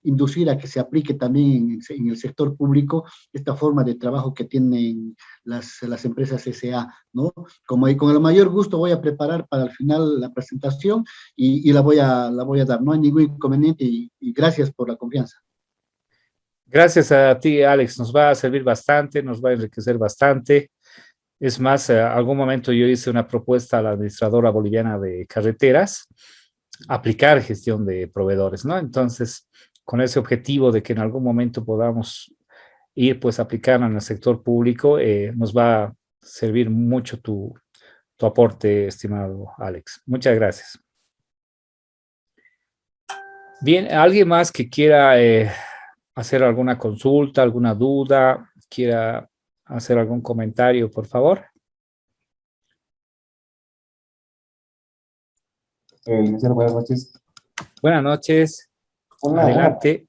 inducir a que se aplique también en el sector público esta forma de trabajo que tienen las empresas SA, ¿no? Como con el mayor gusto voy a preparar para el final la presentación y la voy a dar. No hay ningún inconveniente y gracias por la confianza. Gracias a ti, Alex. Nos va a servir bastante, nos va a enriquecer bastante. Es más, algún momento yo hice una propuesta a la administradora boliviana de carreteras, aplicar gestión de proveedores, ¿no? Entonces, con ese objetivo de que en algún momento podamos ir pues a aplicar en el sector público, nos va a servir mucho tu aporte, estimado Alex. Muchas gracias. Bien, ¿alguien más que quiera hacer alguna consulta, alguna duda, quiera hacer algún comentario, por favor? Licenciado, buenas noches. Buenas noches. Adelante.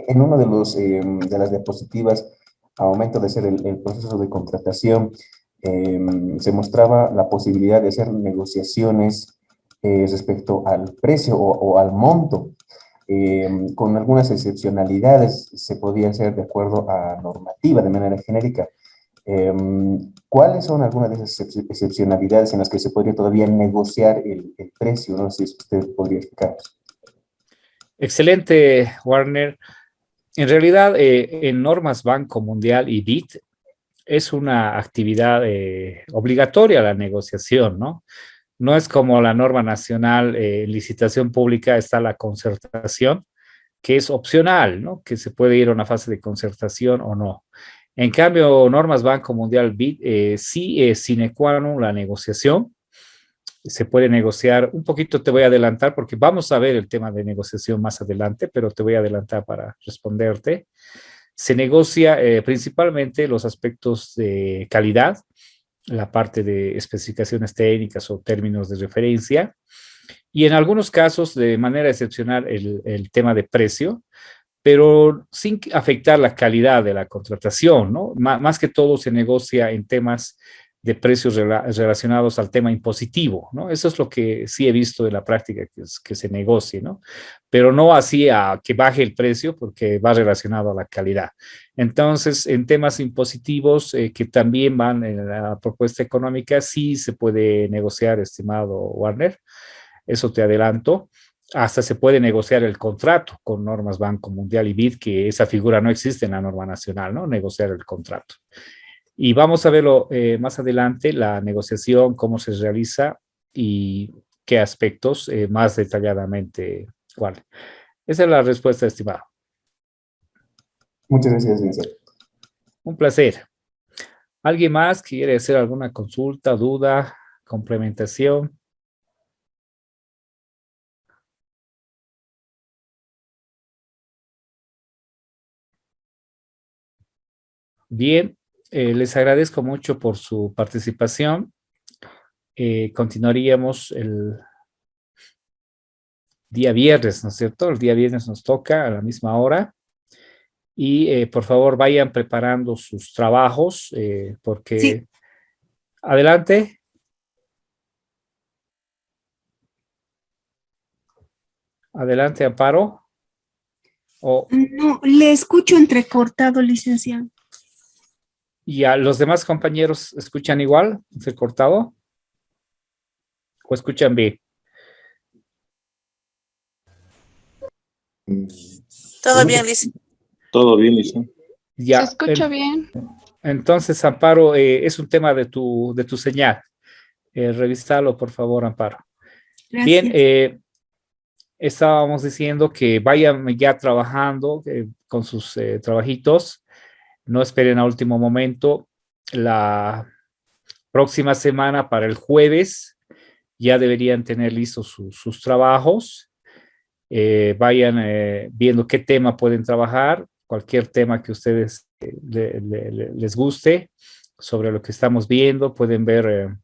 En uno de las diapositivas, al momento de hacer el proceso de contratación, se mostraba la posibilidad de hacer negociaciones respecto al precio o al monto. Con algunas excepcionalidades se podía hacer de acuerdo a normativa de manera genérica. ¿Cuáles son algunas de esas excepcionalidades en las que se podría todavía negociar el precio? No sé si usted podría explicarnos. Excelente, Warner. En realidad, en normas Banco Mundial y BID es una actividad obligatoria la negociación, ¿no? No es como la norma nacional en licitación pública está la concertación, que es opcional, ¿no? Que se puede ir a una fase de concertación o no. En cambio, normas Banco Mundial BID sí es sine qua non la negociación. Se puede negociar, un poquito te voy a adelantar porque vamos a ver el tema de negociación más adelante, pero te voy a adelantar para responderte. Se negocia principalmente los aspectos de calidad, la parte de especificaciones técnicas o términos de referencia, y en algunos casos de manera excepcional el tema de precio, pero sin afectar la calidad de la contratación, ¿no? Más que todo se negocia en temas de precios relacionados al tema impositivo, ¿no? Eso es lo que sí he visto en la práctica, que se negocie, ¿no? Pero no así a que baje el precio porque va relacionado a la calidad. Entonces, en temas impositivos que también van en la propuesta económica, sí se puede negociar, estimado Warner, eso te adelanto. Hasta se puede negociar el contrato con normas Banco Mundial y BID, que esa figura no existe en la norma nacional, ¿no? Negociar el contrato. Y vamos a verlo más adelante, la negociación, cómo se realiza y qué aspectos más detalladamente. ¿Cuál? Esa es la respuesta, estimado. Muchas gracias, licenciado. Un placer. ¿Alguien más quiere hacer alguna consulta, duda, complementación? Bien, les agradezco mucho por su participación. Continuaríamos el día viernes, ¿no es cierto? El día viernes nos toca a la misma hora. Y por favor vayan preparando sus trabajos porque... Sí. Adelante. Adelante, Amparo. No, le escucho entrecortado, licenciado. ¿Y a los demás compañeros escuchan igual? ¿Se ha cortado? ¿O escuchan bien? Todo bien, Liz. Todo bien, Lisa. Ya, Se escucha bien. entonces, Amparo, es un tema de tu señal. Revísalo, por favor, Amparo. Gracias. Bien, estábamos diciendo que vayan ya trabajando con sus trabajitos. No esperen a último momento. La próxima semana, para el jueves, ya deberían tener listos sus trabajos. Vayan viendo qué tema pueden trabajar, cualquier tema que ustedes les guste sobre lo que estamos viendo. Pueden ver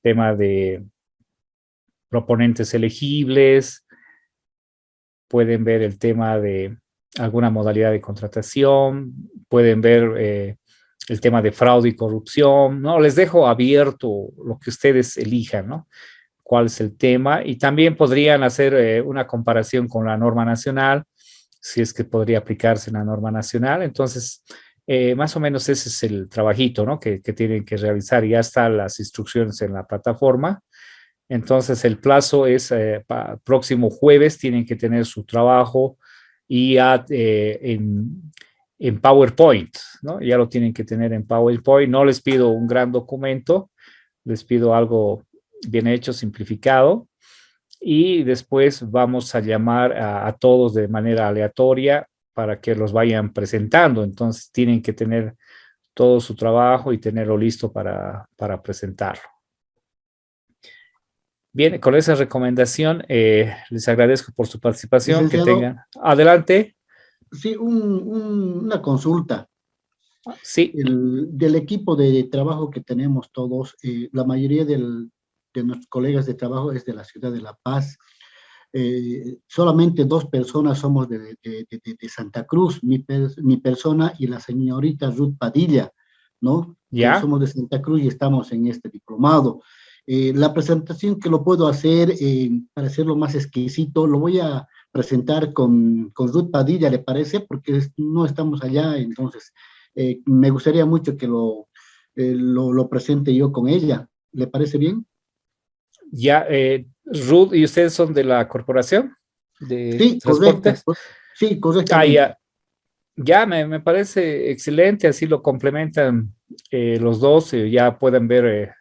tema de proponentes elegibles, pueden ver el tema de alguna modalidad de contratación, pueden ver el tema de fraude y corrupción, ¿no? Les dejo abierto lo que ustedes elijan, ¿no? Cuál es el tema, y también podrían hacer una comparación con la norma nacional, si es que podría aplicarse en la norma nacional. Entonces, más o menos ese es el trabajito, ¿no? que tienen que realizar. Ya están las instrucciones en la plataforma. Entonces, el plazo es próximo jueves, tienen que tener su trabajo y ya en PowerPoint, ¿no? Ya lo tienen que tener en PowerPoint. No les pido un gran documento, les pido algo bien hecho, simplificado, y después vamos a llamar a todos de manera aleatoria para que los vayan presentando. Entonces tienen que tener todo su trabajo y tenerlo listo para presentarlo. Bien, con esa recomendación les agradezco por su participación. Licenciado, que tengan. Adelante. Sí, una consulta. Sí. Del equipo de trabajo que tenemos todos, la mayoría de nuestros colegas de trabajo es de la ciudad de La Paz. Solamente 2 personas somos de Santa Cruz, mi persona y la señorita Ruth Padilla, ¿no? Ya. Somos de Santa Cruz y estamos en este diplomado. La presentación que lo puedo hacer, para hacerlo más exquisito, lo voy a presentar con Ruth Padilla, ¿le parece? Porque no estamos allá, entonces me gustaría mucho que lo presente yo con ella. ¿Le parece bien? Ya, Ruth, ¿y ustedes son de la corporación de Sí, transportes? correcto. Sí, correctamente. Ya me parece excelente, así lo complementan los dos, ya pueden ver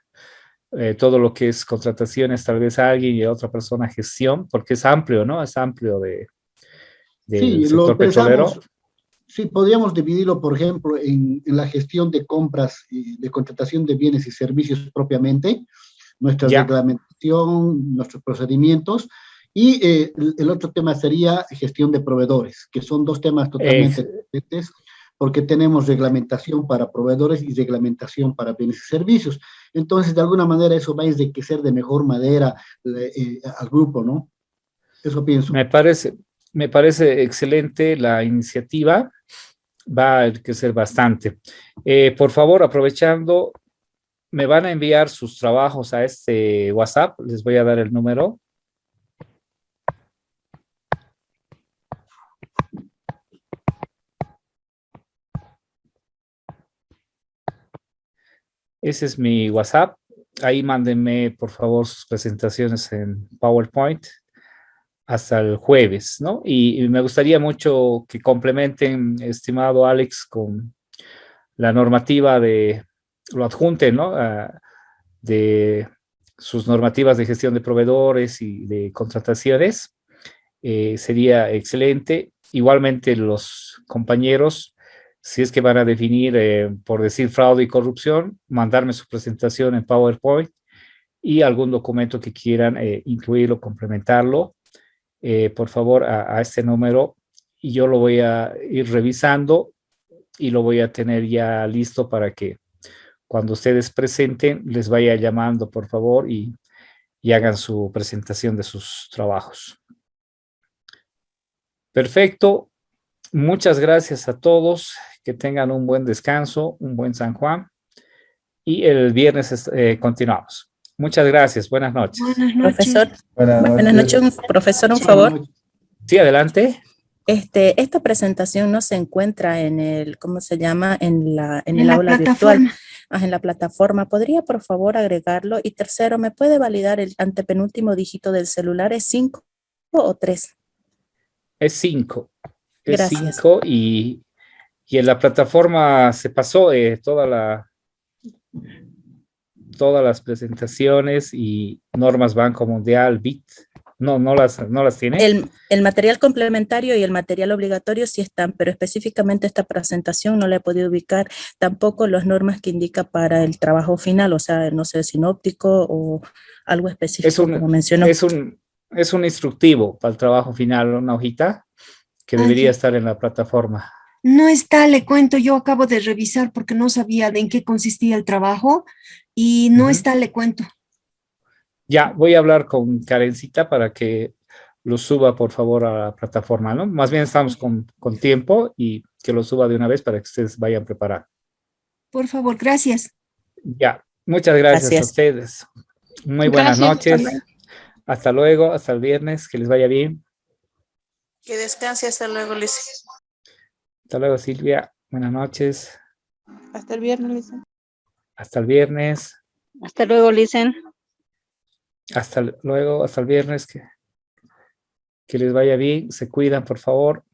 todo lo que es contrataciones, tal vez a alguien y a otra persona gestión, porque es amplio, ¿no? Es amplio del Sí, sector lo pensamos. petrolero. Sí, podríamos dividirlo, por ejemplo, en la gestión de compras y de contratación de bienes y servicios propiamente, nuestra reglamentación, nuestros procedimientos, y el otro tema sería gestión de proveedores, que son 2 temas totalmente diferentes, porque tenemos reglamentación para proveedores y reglamentación para bienes y servicios. Entonces, de alguna manera, eso va a enriquecer de mejor manera al grupo, ¿no? Eso pienso. Me parece excelente la iniciativa, va a enriquecer bastante. Por favor, aprovechando, me van a enviar sus trabajos a este WhatsApp, les voy a dar el número. Ese es mi WhatsApp. Ahí mándenme, por favor, sus presentaciones en PowerPoint hasta el jueves, ¿no? Y me gustaría mucho que complementen, estimado Alex, con la normativa lo adjunten, ¿no? De sus normativas de gestión de proveedores y de contrataciones. Sería excelente. Igualmente los compañeros, si es que van a definir, por decir, fraude y corrupción, mandarme su presentación en PowerPoint y algún documento que quieran incluirlo, complementarlo, por favor, a este número, y yo lo voy a ir revisando y lo voy a tener ya listo para que cuando ustedes presenten, les vaya llamando, por favor, y hagan su presentación de sus trabajos. Perfecto. Muchas gracias a todos. Que tengan un buen descanso, un buen San Juan. Y el viernes continuamos. Muchas gracias. Buenas noches. Buenas noches. Profesor. Buenas noches, profesor, un favor. Sí, adelante. Esta presentación no se encuentra en el, ¿cómo se llama? En En el la aula plataforma. virtual. En la plataforma. ¿Podría, por favor, agregarlo? Y tercero, ¿me puede validar el antepenúltimo dígito del celular? ¿Es 5 o 3? Es 5. Es Gracias. 5 y en la plataforma se pasó todas las presentaciones y normas Banco Mundial, BIT. No las tiene. El material complementario y el material obligatorio sí están, pero específicamente esta presentación no la he podido ubicar. Tampoco las normas que indica para el trabajo final, o sea, no sé, sinóptico o algo específico como mencionó. Es un instructivo para el trabajo final, una hojita que debería estar en la plataforma. No está, le cuento, yo acabo de revisar porque no sabía de en qué consistía el trabajo y no está, le cuento. Ya, voy a hablar con Karencita para que lo suba, por favor, a la plataforma, ¿no? Más bien estamos con tiempo y que lo suba de una vez para que ustedes vayan preparando. Por favor, gracias. Ya, muchas gracias a ustedes. Muy buenas noches. Hasta luego, hasta el viernes, que les vaya bien. Que descanse, hasta luego, Lice. Hasta luego, Silvia. Buenas noches. Hasta el viernes, Licen. Hasta el viernes. Hasta luego, Licen. Hasta luego, hasta el viernes. Que les vaya bien. Se cuidan, por favor.